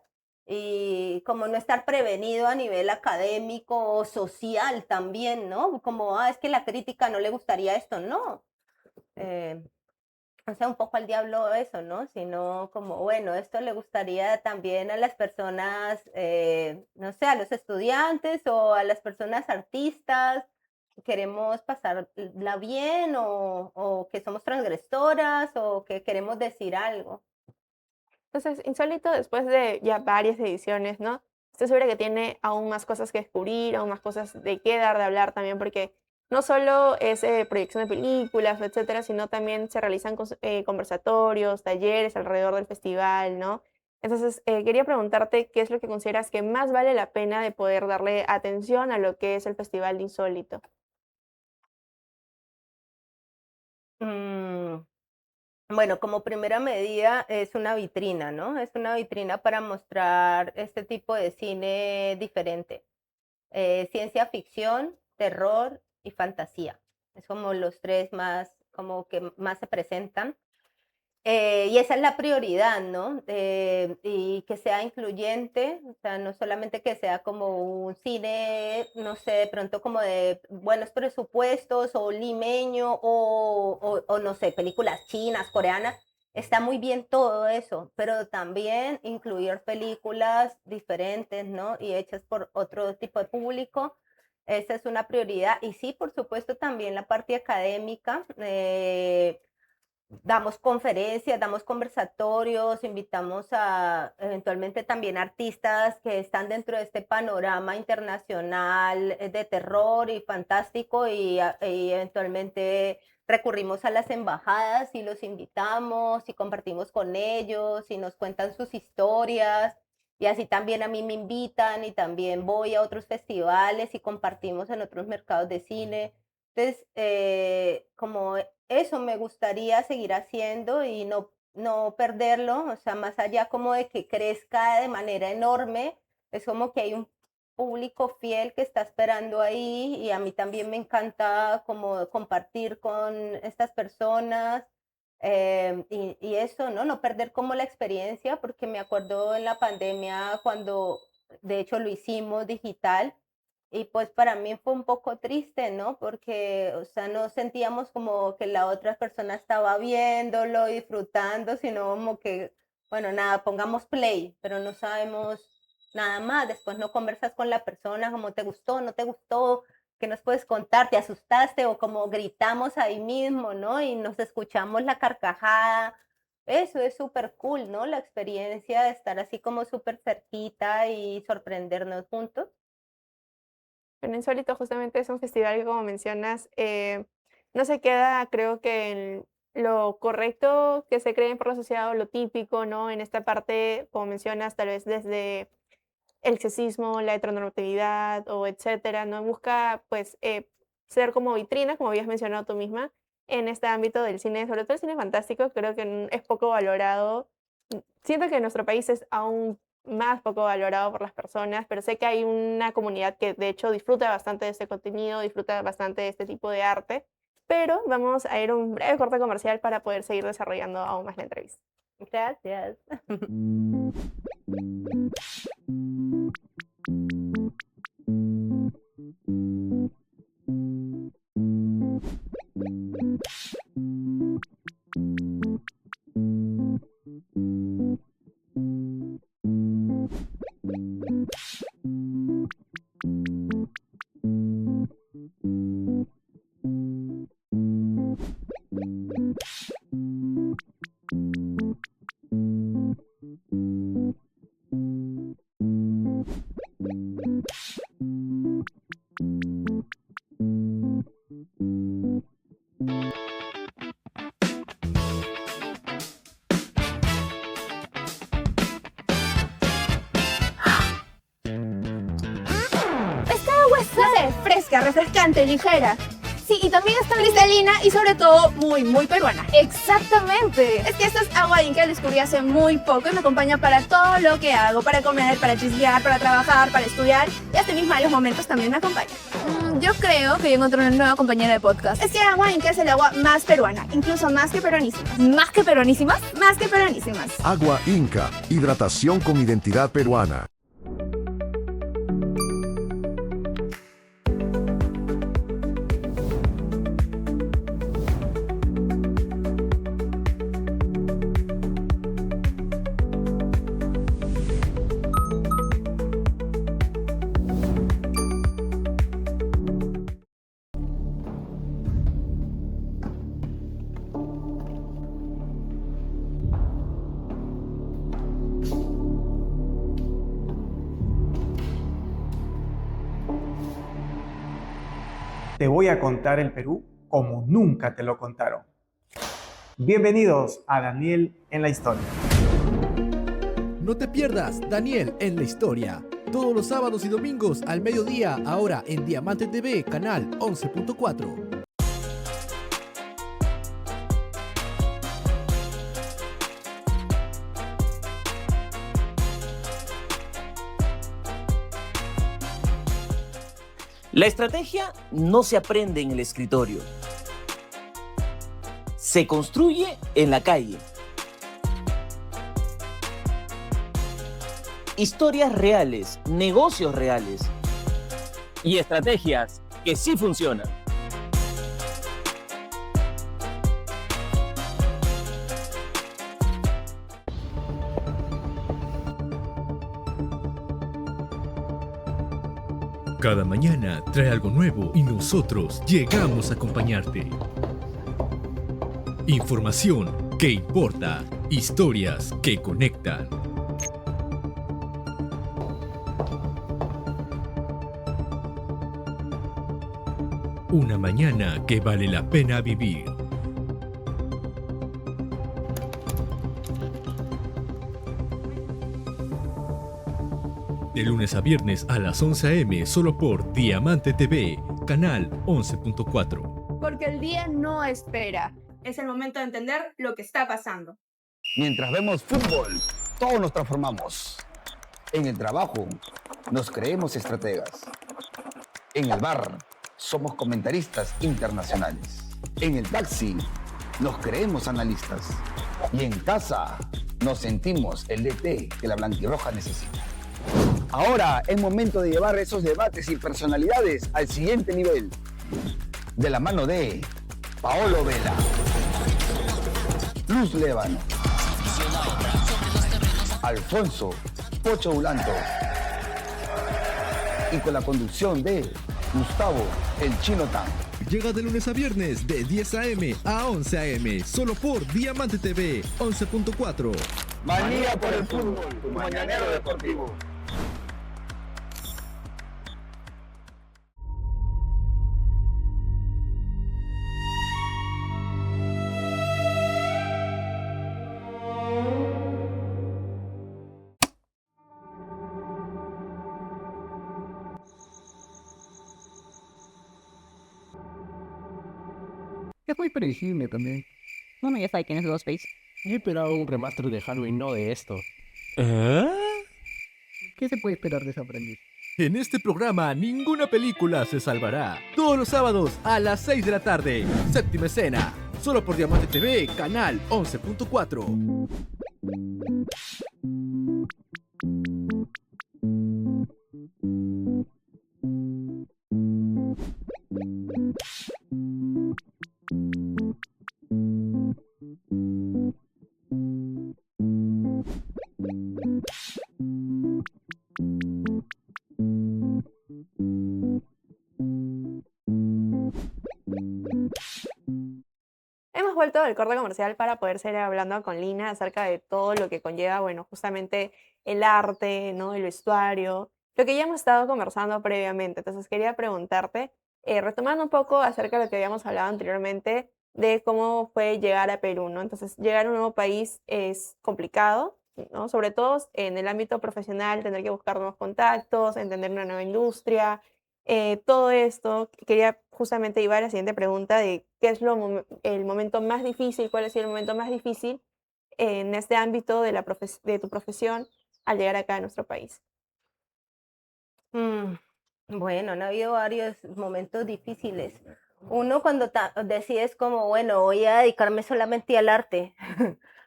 y como no estar prevenido a nivel académico o social también, ¿no? Como, es que la crítica no le gustaría esto, no. Eh, o sea, un poco al diablo eso, ¿no? Sino como, bueno, esto le gustaría también a las personas, no sé, a los estudiantes o a las personas artistas, queremos pasarla bien o que somos transgresoras o que queremos decir algo. Entonces, Insólito, después de ya varias ediciones, ¿no? Estoy segura que tiene aún más cosas que descubrir, aún más cosas de qué dar de hablar también, porque no solo es proyección de películas, etcétera, sino también se realizan conversatorios, talleres alrededor del festival, ¿no? Entonces, quería preguntarte qué es lo que consideras que más vale la pena de poder darle atención a lo que es el Festival de Insólito. Mm, Bueno, como primera medida es una vitrina, ¿no? Es una vitrina para mostrar este tipo de cine diferente. Ciencia ficción, terror y fantasía. Es como los tres más, como que más se presentan. Y esa es la prioridad, ¿no? Y que sea incluyente, o sea, no solamente que sea como un cine, no sé, de pronto como de buenos presupuestos o limeño o no sé, películas chinas, coreanas. Está muy bien todo eso, pero también incluir películas diferentes, ¿no? Y hechas por otro tipo de público. Esa es una prioridad. Y sí, por supuesto, también la parte académica. Damos conferencias, damos conversatorios, invitamos a eventualmente también artistas que están dentro de este panorama internacional de terror y fantástico y eventualmente recurrimos a las embajadas y los invitamos y compartimos con ellos y nos cuentan sus historias y así también a mí me invitan y también voy a otros festivales y compartimos en otros mercados de cine. Entonces, como eso me gustaría seguir haciendo y no perderlo, o sea, más allá como de que crezca de manera enorme, es como que hay un público fiel que está esperando ahí y a mí también me encanta como compartir con estas personas y eso, ¿no? No perder como la experiencia, porque me acuerdo en la pandemia cuando de hecho lo hicimos digital y pues para mí fue un poco triste, ¿no? Porque, o sea, no sentíamos como que la otra persona estaba viéndolo, disfrutando, sino como que, bueno, nada, pongamos play, pero no sabemos nada más. Después no conversas con la persona como te gustó, no te gustó, qué nos puedes contar, te asustaste o como gritamos ahí mismo, ¿no? Y nos escuchamos la carcajada. Eso es súper cool, ¿no? La experiencia de estar así como súper cerquita y sorprendernos juntos. En Insólito justamente es un festival que, como mencionas, no se queda, creo que en lo correcto que se cree por la sociedad o lo típico, ¿no? En esta parte, como mencionas, tal vez desde el sexismo, la heteronormatividad o etcétera, ¿no? Busca, pues, ser como vitrina, como habías mencionado tú misma, en este ámbito del cine, sobre todo el cine fantástico, creo que es poco valorado. Siento que en nuestro país es aún más poco valorado por las personas, pero sé que hay una comunidad que de hecho disfruta bastante de este contenido, disfruta bastante de este tipo de arte, pero vamos a ir a un breve corte comercial para poder seguir desarrollando aún más la entrevista. Gracias. Esta agua es, no sé, fresca, refrescante, ligera. Sí, y también está cristalina y sobre todo muy, muy peruana. Exactamente. Es que esta es agua Inca, la descubrí hace muy poco y me acompaña para todo lo que hago, para comer, para chismear, para trabajar, para estudiar y hasta mis malos momentos también me acompaña. Yo creo que yo encontré una nueva compañera de podcast. Es que agua Inca es el agua más peruana, incluso más que peruanísimas. ¿Más que peruanísimas? Más que peruanísimas. Agua Inca, hidratación con identidad peruana. Te voy a contar el Perú como nunca te lo contaron. Bienvenidos a Daniel en la Historia. No te pierdas Daniel en la Historia. Todos los sábados y domingos al mediodía, ahora en Diamante TV, canal 11.4. La estrategia no se aprende en el escritorio. Se construye en la calle. Historias reales, negocios reales. Y estrategias que sí funcionan. Cada mañana trae algo nuevo y nosotros llegamos a acompañarte. Información que importa, historias que conectan. Una mañana que vale la pena vivir. De lunes a viernes a las 11 a.m. solo por Diamante TV, Canal 11.4. Porque el día no espera. Es el momento de entender lo que está pasando. Mientras vemos fútbol, todos nos transformamos. En el trabajo, nos creemos estrategas. En el bar, somos comentaristas internacionales. En el taxi, nos creemos analistas. Y en casa, nos sentimos el DT que la blanquirroja necesita. Ahora es momento de llevar esos debates y personalidades al siguiente nivel. De la mano de Paolo Vela, Luz Lévano, Alfonso Pocho Ulanto y con la conducción de Gustavo El Chino Tan. Llega de lunes a viernes de 10 a.m. a 11 a.m. solo por Diamante TV 11.4. Manía por el fútbol, tu mañanero deportivo. Es muy predecible también. Bueno, ya sabe quién es Ghostface. Yo esperaba un remaster de Halloween, no de esto. ¿Qué se puede esperar de esa aprendiz? En este programa ninguna película se salvará. Todos los sábados a las 6 de la tarde. Séptima escena. Solo por Diamante TV, canal 11.4. Hemos vuelto del corte comercial para poder seguir hablando con Lina acerca de todo lo que conlleva, bueno, justamente el arte, ¿no? El vestuario, lo que ya hemos estado conversando previamente. Entonces quería preguntarte, retomando un poco acerca de lo que habíamos hablado anteriormente, de cómo fue llegar a Perú, ¿no? Entonces, llegar a un nuevo país es complicado, ¿no? Sobre todo en el ámbito profesional, tener que buscar nuevos contactos, entender una nueva industria, todo esto. Quería justamente llevar a la siguiente pregunta de qué es el momento más difícil, cuál ha sido el momento más difícil en este ámbito de, de tu profesión al llegar acá a nuestro país. Bueno, han habido varios momentos difíciles. Uno cuando decides como, bueno, voy a dedicarme solamente al arte.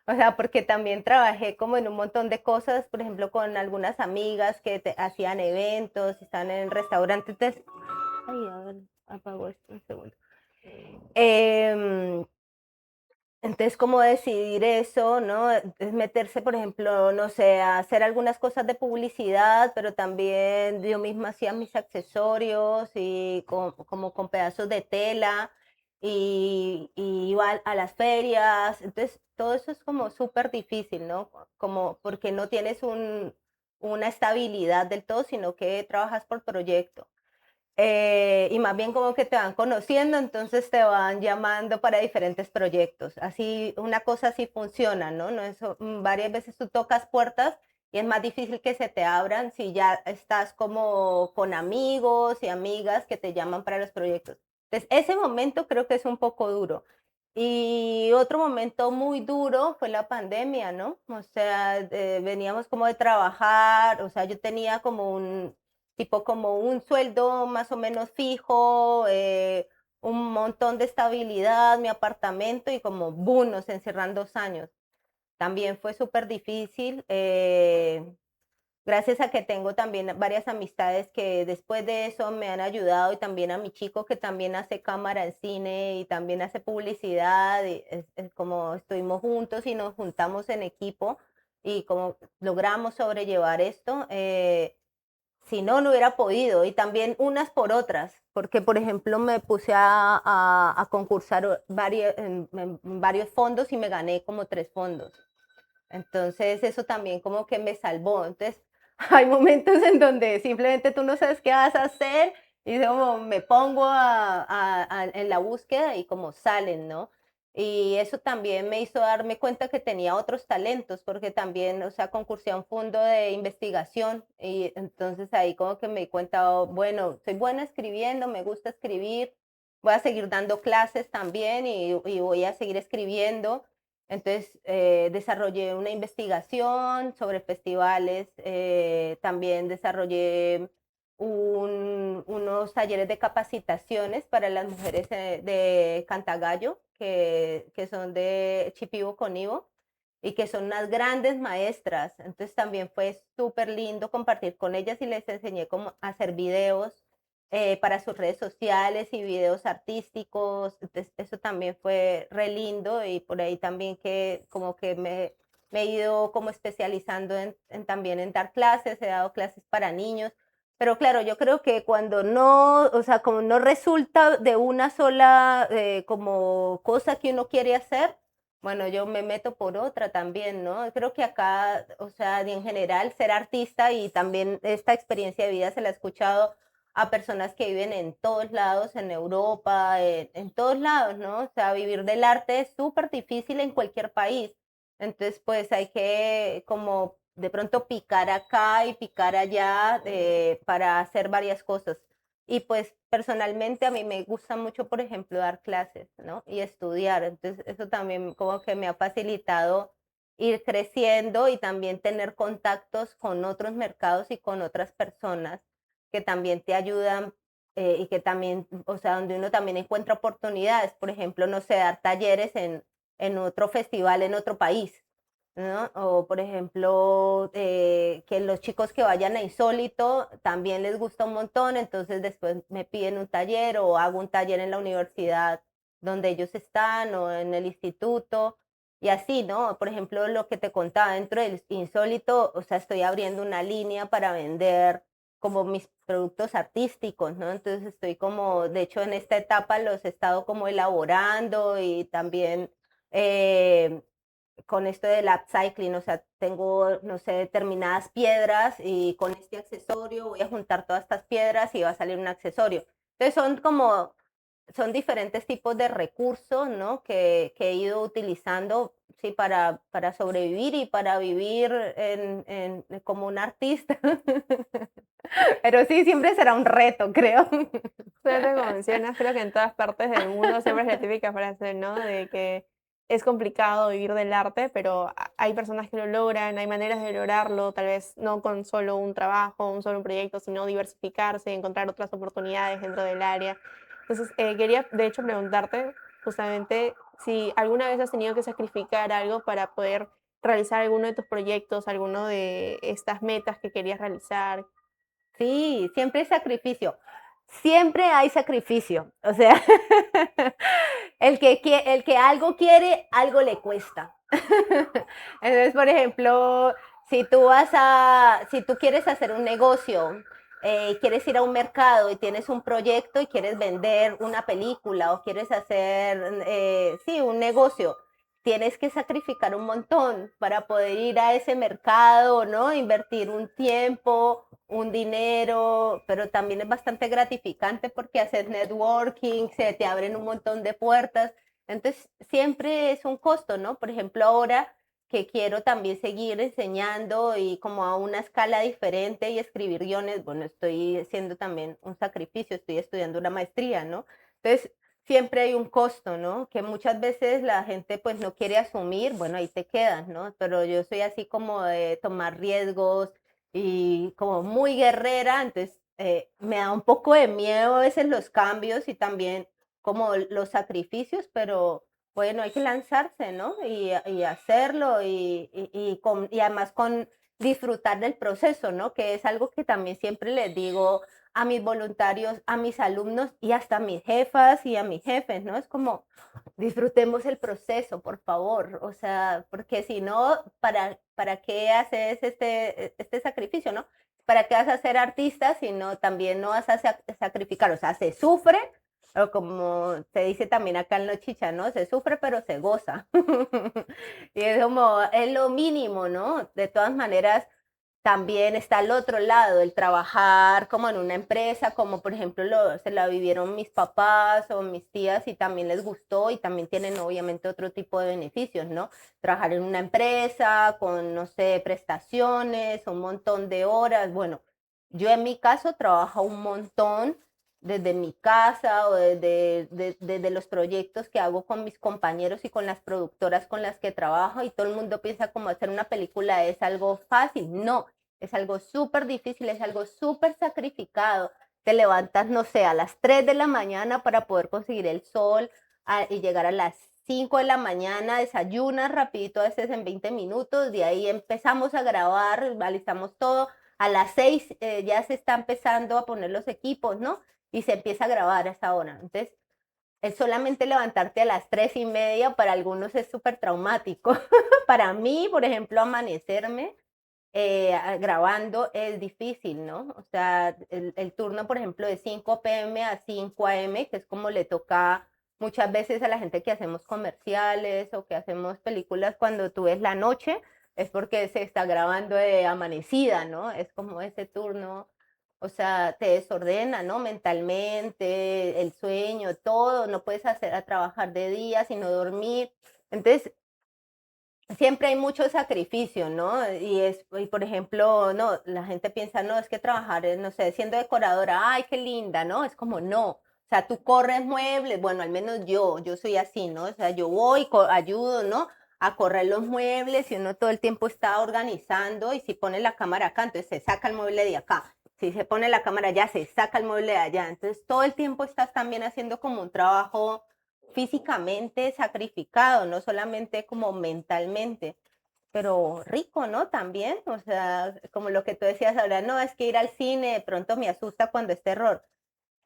O sea, porque también trabajé como en un montón de cosas, por ejemplo, con algunas amigas que hacían eventos, estaban en restaurantes. Entonces, ay, a ver, apago esto un segundo. Entonces, ¿cómo decidir eso, no? Es meterse, por ejemplo, no sé, a hacer algunas cosas de publicidad, pero también yo misma hacía mis accesorios y como con pedazos de tela y iba a las ferias. Entonces, todo eso es como súper difícil, ¿no? Como porque no tienes una estabilidad del todo, sino que trabajas por proyecto. Y más bien como que te van conociendo, entonces te van llamando para diferentes proyectos. Así, una cosa así funciona, ¿no? No varias veces tú tocas puertas y es más difícil que se te abran si ya estás como con amigos y amigas que te llaman para los proyectos. Entonces, ese momento creo que es un poco duro. Y otro momento muy duro fue la pandemia, ¿no? O sea, veníamos como de trabajar, o sea, yo tenía como como un sueldo más o menos fijo, un montón de estabilidad, mi apartamento y como boom, nos encerran 2 años. También fue súper difícil, gracias a que tengo también varias amistades que después de eso me han ayudado y también a mi chico que también hace cámara en cine y también hace publicidad, y es como estuvimos juntos y nos juntamos en equipo y como logramos sobrellevar esto. Si no, no hubiera podido. Y también unas por otras, porque por ejemplo me puse a concursar en varios fondos y me gané como 3 fondos. Entonces eso también como que me salvó. Entonces hay momentos en donde simplemente tú no sabes qué vas a hacer y como me pongo en la búsqueda y como salen, ¿no? Y eso también me hizo darme cuenta que tenía otros talentos, porque también, o sea, concursé a un fondo de investigación y entonces ahí como que me di cuenta, oh, bueno, soy buena escribiendo, me gusta escribir, voy a seguir dando clases también y voy a seguir escribiendo. Entonces desarrollé una investigación sobre festivales, también desarrollé unos talleres de capacitaciones para las mujeres de Cantagallo, que son de Shipibo con Ivo, y que son unas grandes maestras. Entonces también fue súper lindo compartir con ellas y les enseñé cómo hacer videos para sus redes sociales y videos artísticos. Entonces eso también fue re lindo y por ahí también que como que me he ido como especializando también en dar clases, he dado clases para niños. Pero claro, yo creo que cuando no, o sea, como no resulta de una sola como cosa que uno quiere hacer, bueno, yo me meto por otra también, ¿no? Creo que acá, o sea, y en general, ser artista y también esta experiencia de vida se la he escuchado a personas que viven en todos lados, en Europa, en todos lados, ¿no? O sea, vivir del arte es súper difícil en cualquier país. Entonces, pues hay que como de pronto picar acá y picar allá para hacer varias cosas. Y pues personalmente a mí me gusta mucho, por ejemplo, dar clases, ¿no? Y estudiar. Entonces eso también como que me ha facilitado ir creciendo y también tener contactos con otros mercados y con otras personas que también te ayudan y que también, o sea, donde uno también encuentra oportunidades. Por ejemplo, no sé, dar talleres en otro festival en otro país, ¿no? O por ejemplo, que los chicos que vayan a Insólito también les gusta un montón, entonces después me piden un taller o hago un taller en la universidad donde ellos están o en el instituto y así, ¿no? Por ejemplo, lo que te contaba dentro del Insólito, o sea, estoy abriendo una línea para vender como mis productos artísticos, ¿no? Entonces estoy como, de hecho, en esta etapa los he estado como elaborando y también con esto del upcycling, o sea, tengo, no sé, determinadas piedras y con este accesorio voy a juntar todas estas piedras y va a salir un accesorio. Entonces son como, son diferentes tipos de recursos, ¿no? Que he ido utilizando, sí, para sobrevivir y para vivir como un artista. Pero sí, siempre será un reto, creo. Pero como mencionas, creo que en todas partes del mundo siempre es la típica frase, ¿no? De que es complicado vivir del arte, pero hay personas que lo logran, hay maneras de lograrlo, tal vez no con solo un trabajo, un solo proyecto, sino diversificarse, encontrar otras oportunidades dentro del área. Entonces, quería de hecho preguntarte justamente si alguna vez has tenido que sacrificar algo para poder realizar alguno de tus proyectos, alguno de estas metas que querías realizar. Sí, siempre hay sacrificio. Siempre hay sacrificio. O sea, el que algo quiere, algo le cuesta. Entonces, por ejemplo, si tú quieres hacer un negocio, quieres ir a un mercado y tienes un proyecto y quieres vender una película o quieres hacer, sí, un negocio, tienes que sacrificar un montón para poder ir a ese mercado, ¿no? Invertir un tiempo, un dinero, pero también es bastante gratificante porque haces networking, se te abren un montón de puertas. Entonces, siempre es un costo, ¿no? Por ejemplo, ahora que quiero también seguir enseñando y como a una escala diferente y escribir guiones, bueno, estoy haciendo también un sacrificio, estoy estudiando una maestría, ¿no? Entonces, siempre hay un costo, ¿no? Que muchas veces la gente pues no quiere asumir, bueno, ahí te quedas, ¿no? Pero yo soy así como de tomar riesgos y como muy guerrera, entonces me da un poco de miedo a veces los cambios y también como los sacrificios, pero bueno, hay que lanzarse, ¿no? Y hacerlo y además con disfrutar del proceso, ¿no? Que es algo que también siempre les digo a mis voluntarios, a mis alumnos y hasta a mis jefas y a mis jefes, ¿no? Es como disfrutemos el proceso, por favor, o sea, porque si no, para qué haces este sacrificio, ¿no? ¿Para qué vas a ser artista si no, también no vas a sacrificar? O sea, se sufre, o como se dice también acá en Los Chicha, ¿no? Se sufre, pero se goza. Y es como, es lo mínimo, ¿no? De todas maneras, También está al otro lado, el trabajar como en una empresa, como por ejemplo se la vivieron mis papás o mis tías y también les gustó y también tienen obviamente otro tipo de beneficios, ¿no? Trabajar en una empresa con, no sé, prestaciones, un montón de horas. Bueno, yo en mi caso trabajo un montón desde mi casa o desde los proyectos que hago con mis compañeros y con las productoras con las que trabajo y todo el mundo piensa como hacer una película es algo fácil. No, es algo súper difícil, es algo súper sacrificado. Te levantas, no sé, a las 3 de la mañana para poder conseguir el sol y llegar a las 5 de la mañana, desayunas rapidito, a veces en 20 minutos, de ahí empezamos a grabar, alistamos todo. A las 6 ya se está empezando a poner los equipos, ¿no? Y se empieza a grabar a esa hora. Entonces, el solamente levantarte a las 3:30 para algunos es súper traumático. Para mí, por ejemplo, amanecerme grabando es difícil, ¿no? O sea, el turno, por ejemplo, de 5 p.m. a 5 a.m., que es como le toca muchas veces a la gente que hacemos comerciales o que hacemos películas cuando tú ves la noche, es porque se está grabando de amanecida, ¿no? Es como ese turno. O sea, te desordena, ¿no? Mentalmente, el sueño, todo, no puedes hacer a trabajar de día, sino dormir. Entonces, siempre hay mucho sacrificio, ¿no? Y por ejemplo, no, la gente piensa, no, es que trabajar, no sé, siendo decoradora, ay, qué linda, ¿no? Es como, no. O sea, tú corres muebles, bueno, al menos yo soy así, ¿no? O sea, yo voy, ayudo, ¿no? A correr los muebles y uno todo el tiempo está organizando y si pone la cámara acá, entonces se saca el mueble de acá. Si se pone la cámara allá, se saca el mueble de allá. Entonces, todo el tiempo estás también haciendo como un trabajo físicamente sacrificado, no solamente como mentalmente, pero rico, ¿no? También, o sea, como lo que tú decías ahora, no, es que ir al cine de pronto me asusta cuando es terror.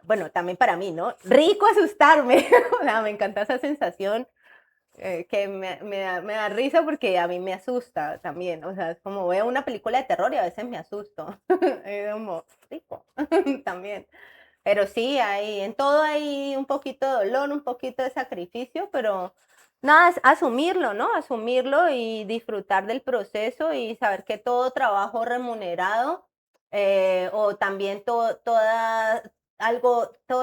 Bueno, también para mí, ¿no? Rico asustarme, o sea, me encanta esa sensación que me da risa porque a mí me asusta también, o sea, es como veo una película de terror y a veces me asusto, es como rico también. Pero sí, en todo hay un poquito de dolor, un poquito de sacrificio, pero nada, es asumirlo, ¿no? Asumirlo y disfrutar del proceso y saber que todo trabajo remunerado o también todo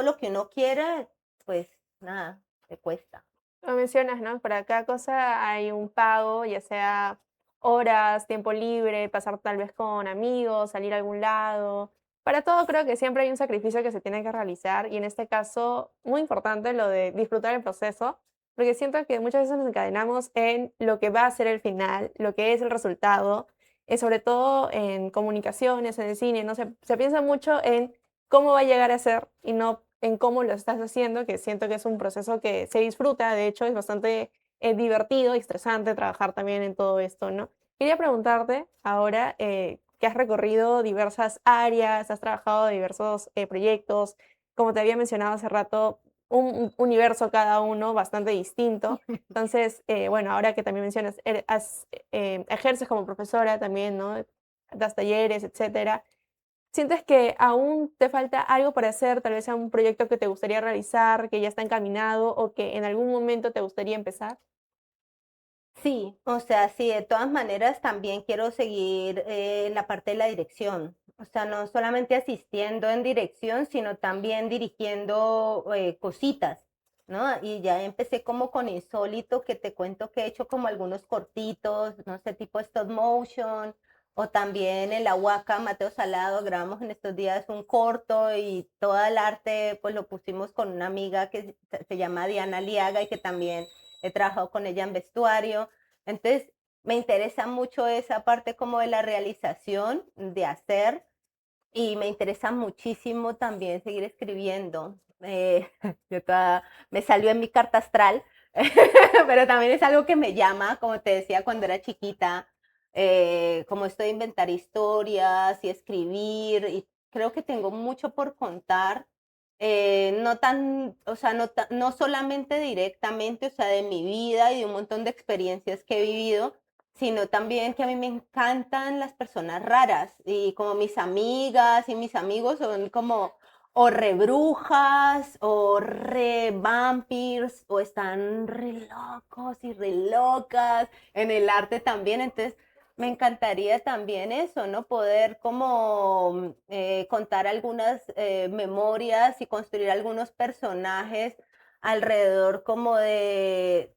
lo que uno quiere, pues nada, te cuesta. Lo mencionas, ¿no? Para cada cosa hay un pago, ya sea horas, tiempo libre, pasar tal vez con amigos, salir a algún lado. Para todo creo que siempre hay un sacrificio que se tiene que realizar y en este caso muy importante lo de disfrutar el proceso, porque siento que muchas veces nos encadenamos en lo que va a ser el final, lo que es el resultado, sobre todo en comunicaciones, en el cine, ¿no? Se piensa mucho en cómo va a llegar a ser y no en cómo lo estás haciendo, que siento que es un proceso que se disfruta, de hecho es bastante divertido y estresante trabajar también en todo esto, ¿no? Quería preguntarte ahora que has recorrido diversas áreas, has trabajado en diversos proyectos, como te había mencionado hace rato, un universo cada uno bastante distinto. Entonces, bueno, ahora que también mencionas, ejerces como profesora también, ¿no? Das talleres, etcétera. ¿Sientes que aún te falta algo para hacer, tal vez sea un proyecto que te gustaría realizar, que ya está encaminado o que en algún momento te gustaría empezar? Sí, o sea, sí, de todas maneras también quiero seguir en la parte de la dirección. O sea, no solamente asistiendo en dirección, sino también dirigiendo cositas, ¿no? Y ya empecé como con Insólito, que te cuento que he hecho como algunos cortitos, no sé, tipo stop motion, o también en la Huaca, Mateo Salado, grabamos en estos días un corto y todo el arte pues lo pusimos con una amiga que se llama Diana Liaga y que también he trabajado con ella en vestuario. Entonces, me interesa mucho esa parte como de la realización, de hacer, y me interesa muchísimo también seguir escribiendo. Me salió en mi carta astral, pero también es algo que me llama, como te decía cuando era chiquita, como esto de inventar historias y escribir, y creo que tengo mucho por contar no tan, o sea, no solamente directamente, o sea, de mi vida y de un montón de experiencias que he vivido, sino también que a mí me encantan las personas raras y como mis amigas y mis amigos son como o re brujas o re vampires o están re locos y re locas en el arte también, entonces Me encantaría también eso, ¿no? Poder como contar algunas memorias y construir algunos personajes alrededor como de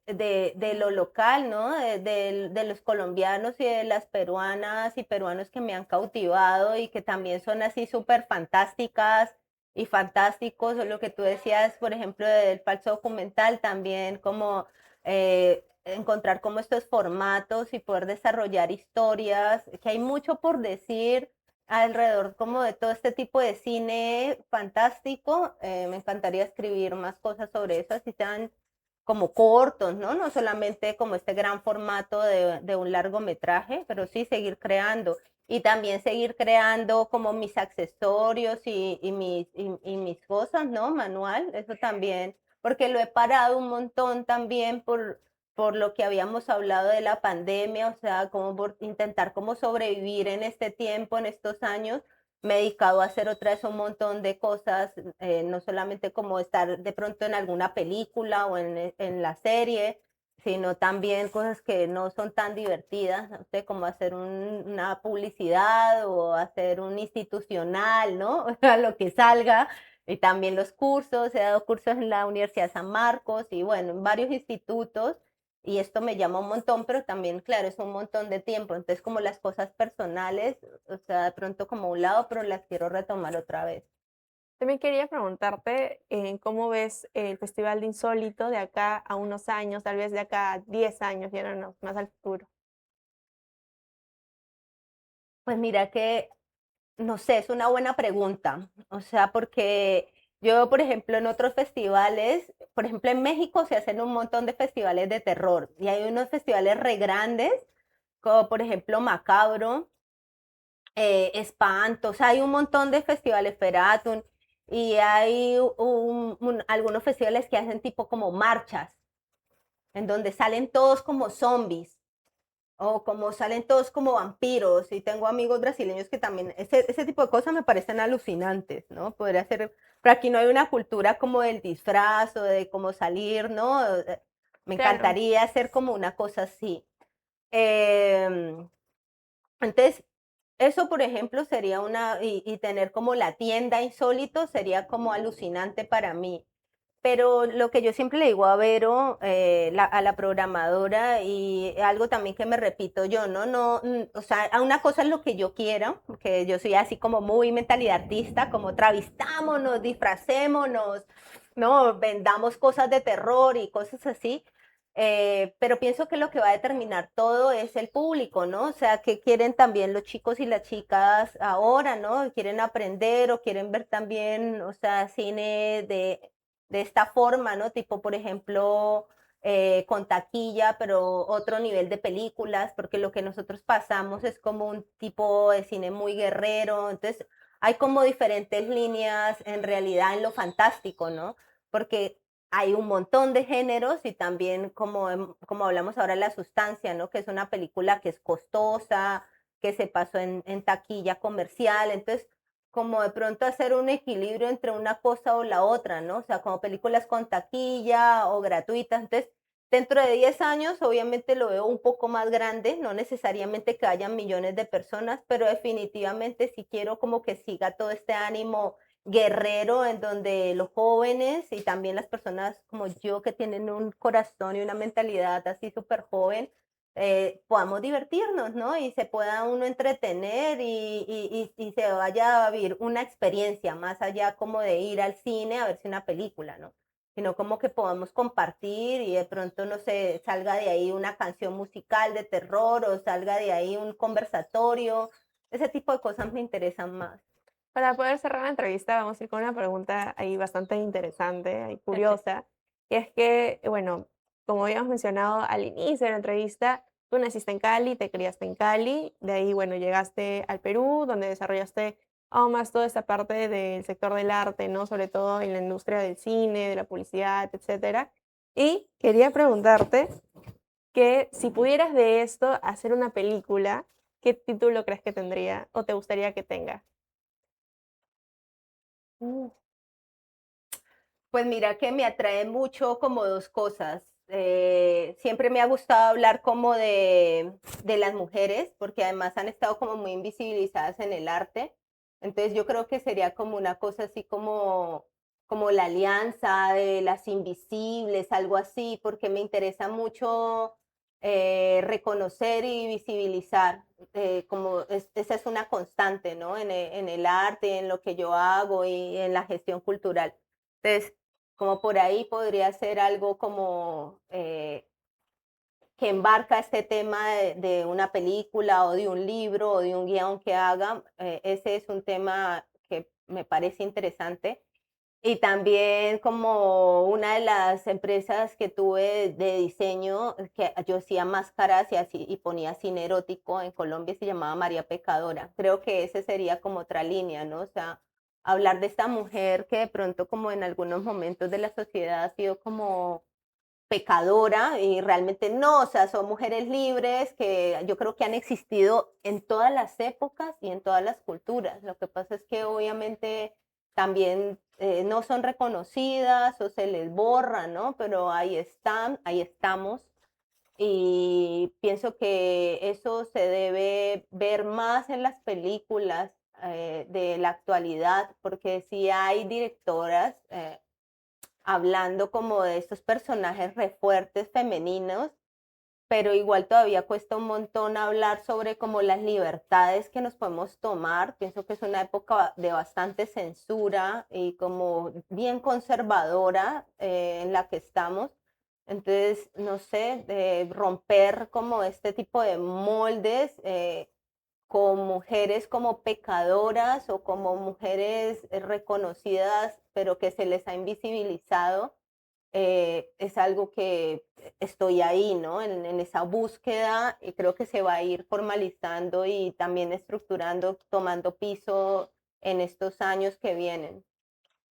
lo local, ¿no? De los colombianos y de las peruanas y peruanos que me han cautivado y que también son así súper fantásticas y fantásticos, o lo que tú decías, por ejemplo, del falso documental, también como encontrar como estos formatos y poder desarrollar historias, que hay mucho por decir alrededor como de todo este tipo de cine fantástico. Me encantaría escribir más cosas sobre eso, así sean como cortos, ¿no? No solamente como este gran formato de un largometraje, pero sí seguir creando. Y también seguir creando como mis accesorios y mis cosas, ¿no? Manual, eso también, porque lo he parado un montón también por lo que habíamos hablado de la pandemia, o sea, como por intentar como sobrevivir en este tiempo, en estos años. Me he dedicado a hacer otra vez un montón de cosas, no solamente como estar de pronto en alguna película o en la serie, sino también cosas que no son tan divertidas, no sé, como hacer una publicidad o hacer un institucional, ¿no? O sea, lo que salga. Y también los cursos, he dado cursos en la Universidad de San Marcos y bueno, en varios institutos. Y esto me llama un montón, pero también, claro, es un montón de tiempo. Entonces, como las cosas personales, o sea, de pronto como a un lado, pero las quiero retomar otra vez. También quería preguntarte cómo ves el Festival de Insólito de acá a unos años, tal vez de acá a 10 años, ya no, más al futuro. Pues mira que, no sé, es una buena pregunta. O sea, porque yo, por ejemplo, en otros festivales, por ejemplo, en México se hacen un montón de festivales de terror y hay unos festivales re grandes, como por ejemplo Macabro, Espanto, o sea, hay un montón de festivales, Feratun, y hay algunos festivales que hacen tipo como marchas, en donde salen todos como zombies o como salen todos como vampiros, y tengo amigos brasileños que también, ese tipo de cosas me parecen alucinantes, ¿no? Podría ser, pero aquí no hay una cultura como del disfraz o de cómo salir, ¿no? Me Claro. encantaría hacer como una cosa así. Em, entonces, eso, por ejemplo, sería y tener como la tienda insólito sería como alucinante para mí. Pero lo que yo siempre le digo a Vero, a la programadora, y algo también que me repito yo, ¿no? No, o sea, a una cosa es lo que yo quiero, porque yo soy así como muy mentalidad artista, como travistámonos, disfracémonos, ¿no? Vendamos cosas de terror y cosas así. Pero pienso que lo que va a determinar todo es el público, ¿no? O sea, que quieren también los chicos y las chicas ahora, ¿no? Quieren aprender o quieren ver también, o sea, cine de esta forma, ¿no? Tipo, por ejemplo, con taquilla, pero otro nivel de películas, porque lo que nosotros pasamos es como un tipo de cine muy guerrero, entonces hay como diferentes líneas en realidad en lo fantástico, ¿no? Porque hay un montón de géneros y también como hablamos ahora La Sustancia, ¿no? Que es una película que es costosa, que se pasó en taquilla comercial, entonces como de pronto hacer un equilibrio entre una cosa o la otra, ¿no? O sea, como películas con taquilla o gratuitas. Entonces, dentro de 10 años, obviamente lo veo un poco más grande, no necesariamente que hayan millones de personas, pero definitivamente sí quiero como que siga todo este ánimo guerrero en donde los jóvenes y también las personas como yo que tienen un corazón y una mentalidad así súper joven, podamos divertirnos, ¿no? Y se pueda uno entretener y se vaya a vivir una experiencia más allá como de ir al cine a verse una película, ¿no? Sino como que podamos compartir y de pronto, no sé, salga de ahí una canción musical de terror o salga de ahí un conversatorio. Ese tipo de cosas me interesan más. Para poder cerrar la entrevista, vamos a ir con una pregunta ahí bastante interesante y curiosa. Y es que, bueno, como habíamos mencionado al inicio de la entrevista, tú naciste en Cali, te criaste en Cali, de ahí, bueno, llegaste al Perú, donde desarrollaste aún más toda esta parte del sector del arte, ¿no? Sobre todo en la industria del cine, de la publicidad, etcétera. Y quería preguntarte que si pudieras de esto hacer una película, ¿qué título crees que tendría o te gustaría que tenga? Pues mira que me atrae mucho como dos cosas. siempre me ha gustado hablar como de las mujeres, porque además han estado como muy invisibilizadas en el arte. Entonces yo creo que sería como una cosa así como la alianza de las invisibles, algo así, porque me interesa mucho reconocer y visibilizar, esa es una constante, ¿no? En el arte, en lo que yo hago y en la gestión cultural. Entonces, como por ahí podría ser algo como que embarca este tema de una película o de un libro o de un guión que haga. Ese es un tema que me parece interesante. Y también como una de las empresas que tuve de diseño, que yo hacía máscaras y ponía cine erótico en Colombia, se llamaba María Pecadora. Creo que ese sería como otra línea, ¿no? O sea, hablar de esta mujer que de pronto como en algunos momentos de la sociedad ha sido como pecadora y realmente no, o sea, son mujeres libres que yo creo que han existido en todas las épocas y en todas las culturas. Lo que pasa es que obviamente también no son reconocidas o se les borra, ¿no? Pero ahí están, ahí estamos. Y pienso que eso se debe ver más en las películas de la actualidad, porque sí hay directoras hablando como de estos personajes re fuertes femeninos, pero igual todavía cuesta un montón hablar sobre como las libertades que nos podemos tomar. Pienso que es una época de bastante censura y como bien conservadora en la que estamos. Entonces, no sé, de romper como este tipo de moldes con mujeres como pecadoras o como mujeres reconocidas, pero que se les ha invisibilizado, es algo que estoy ahí, ¿no? En esa búsqueda y creo que se va a ir formalizando y también estructurando, tomando piso en estos años que vienen.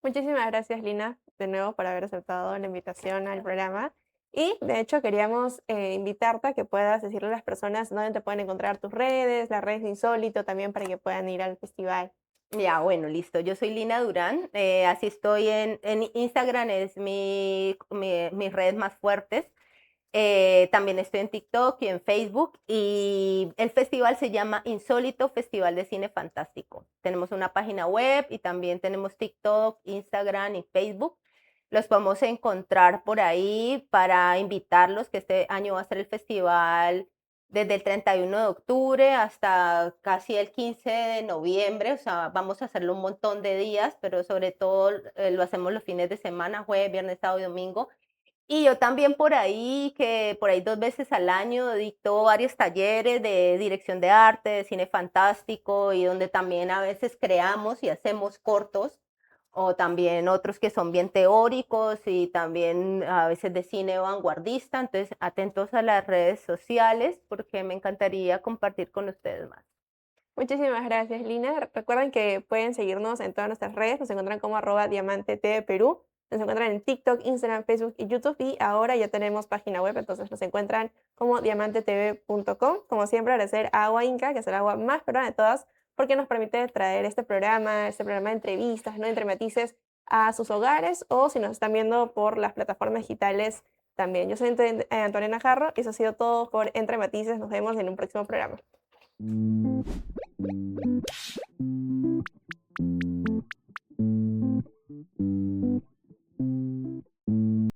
Muchísimas gracias, Lina, de nuevo por haber aceptado la invitación al programa. Y de hecho queríamos invitarte a que puedas decirle a las personas dónde te pueden encontrar tus redes, las redes de Insólito también para que puedan ir al festival. Ya, bueno, listo. Yo soy Lina Durán, así estoy en Instagram, es mis redes más fuertes. También estoy en TikTok y en Facebook y el festival se llama Insólito Festival de Cine Fantástico. Tenemos una página web y también tenemos TikTok, Instagram y Facebook. Los podemos encontrar por ahí para invitarlos, que este año va a ser el festival desde el 31 de octubre hasta casi el 15 de noviembre, o sea, vamos a hacerlo un montón de días, pero sobre todo lo hacemos los fines de semana, jueves, viernes, sábado y domingo. Y yo también por ahí, que por ahí 2 veces al año dicto varios talleres de dirección de arte, de cine fantástico y donde también a veces creamos y hacemos cortos o también otros que son bien teóricos y también a veces de cine vanguardista. Entonces, atentos a las redes sociales porque me encantaría compartir con ustedes más. Muchísimas gracias, Lina. Recuerden que pueden seguirnos en todas nuestras redes, nos encuentran como @diamantetvperú. Nos encuentran en TikTok, Instagram, Facebook y YouTube y ahora ya tenemos página web, entonces nos encuentran como diamantetv.com. Como siempre, agradecer a Agua Inca, que es el agua más peruana de todas, porque nos permite traer este programa de entrevistas, ¿no? Entre matices a sus hogares o si nos están viendo por las plataformas digitales también. Yo soy Antonella Jarro y eso ha sido todo por Entre Matices. Nos vemos en un próximo programa.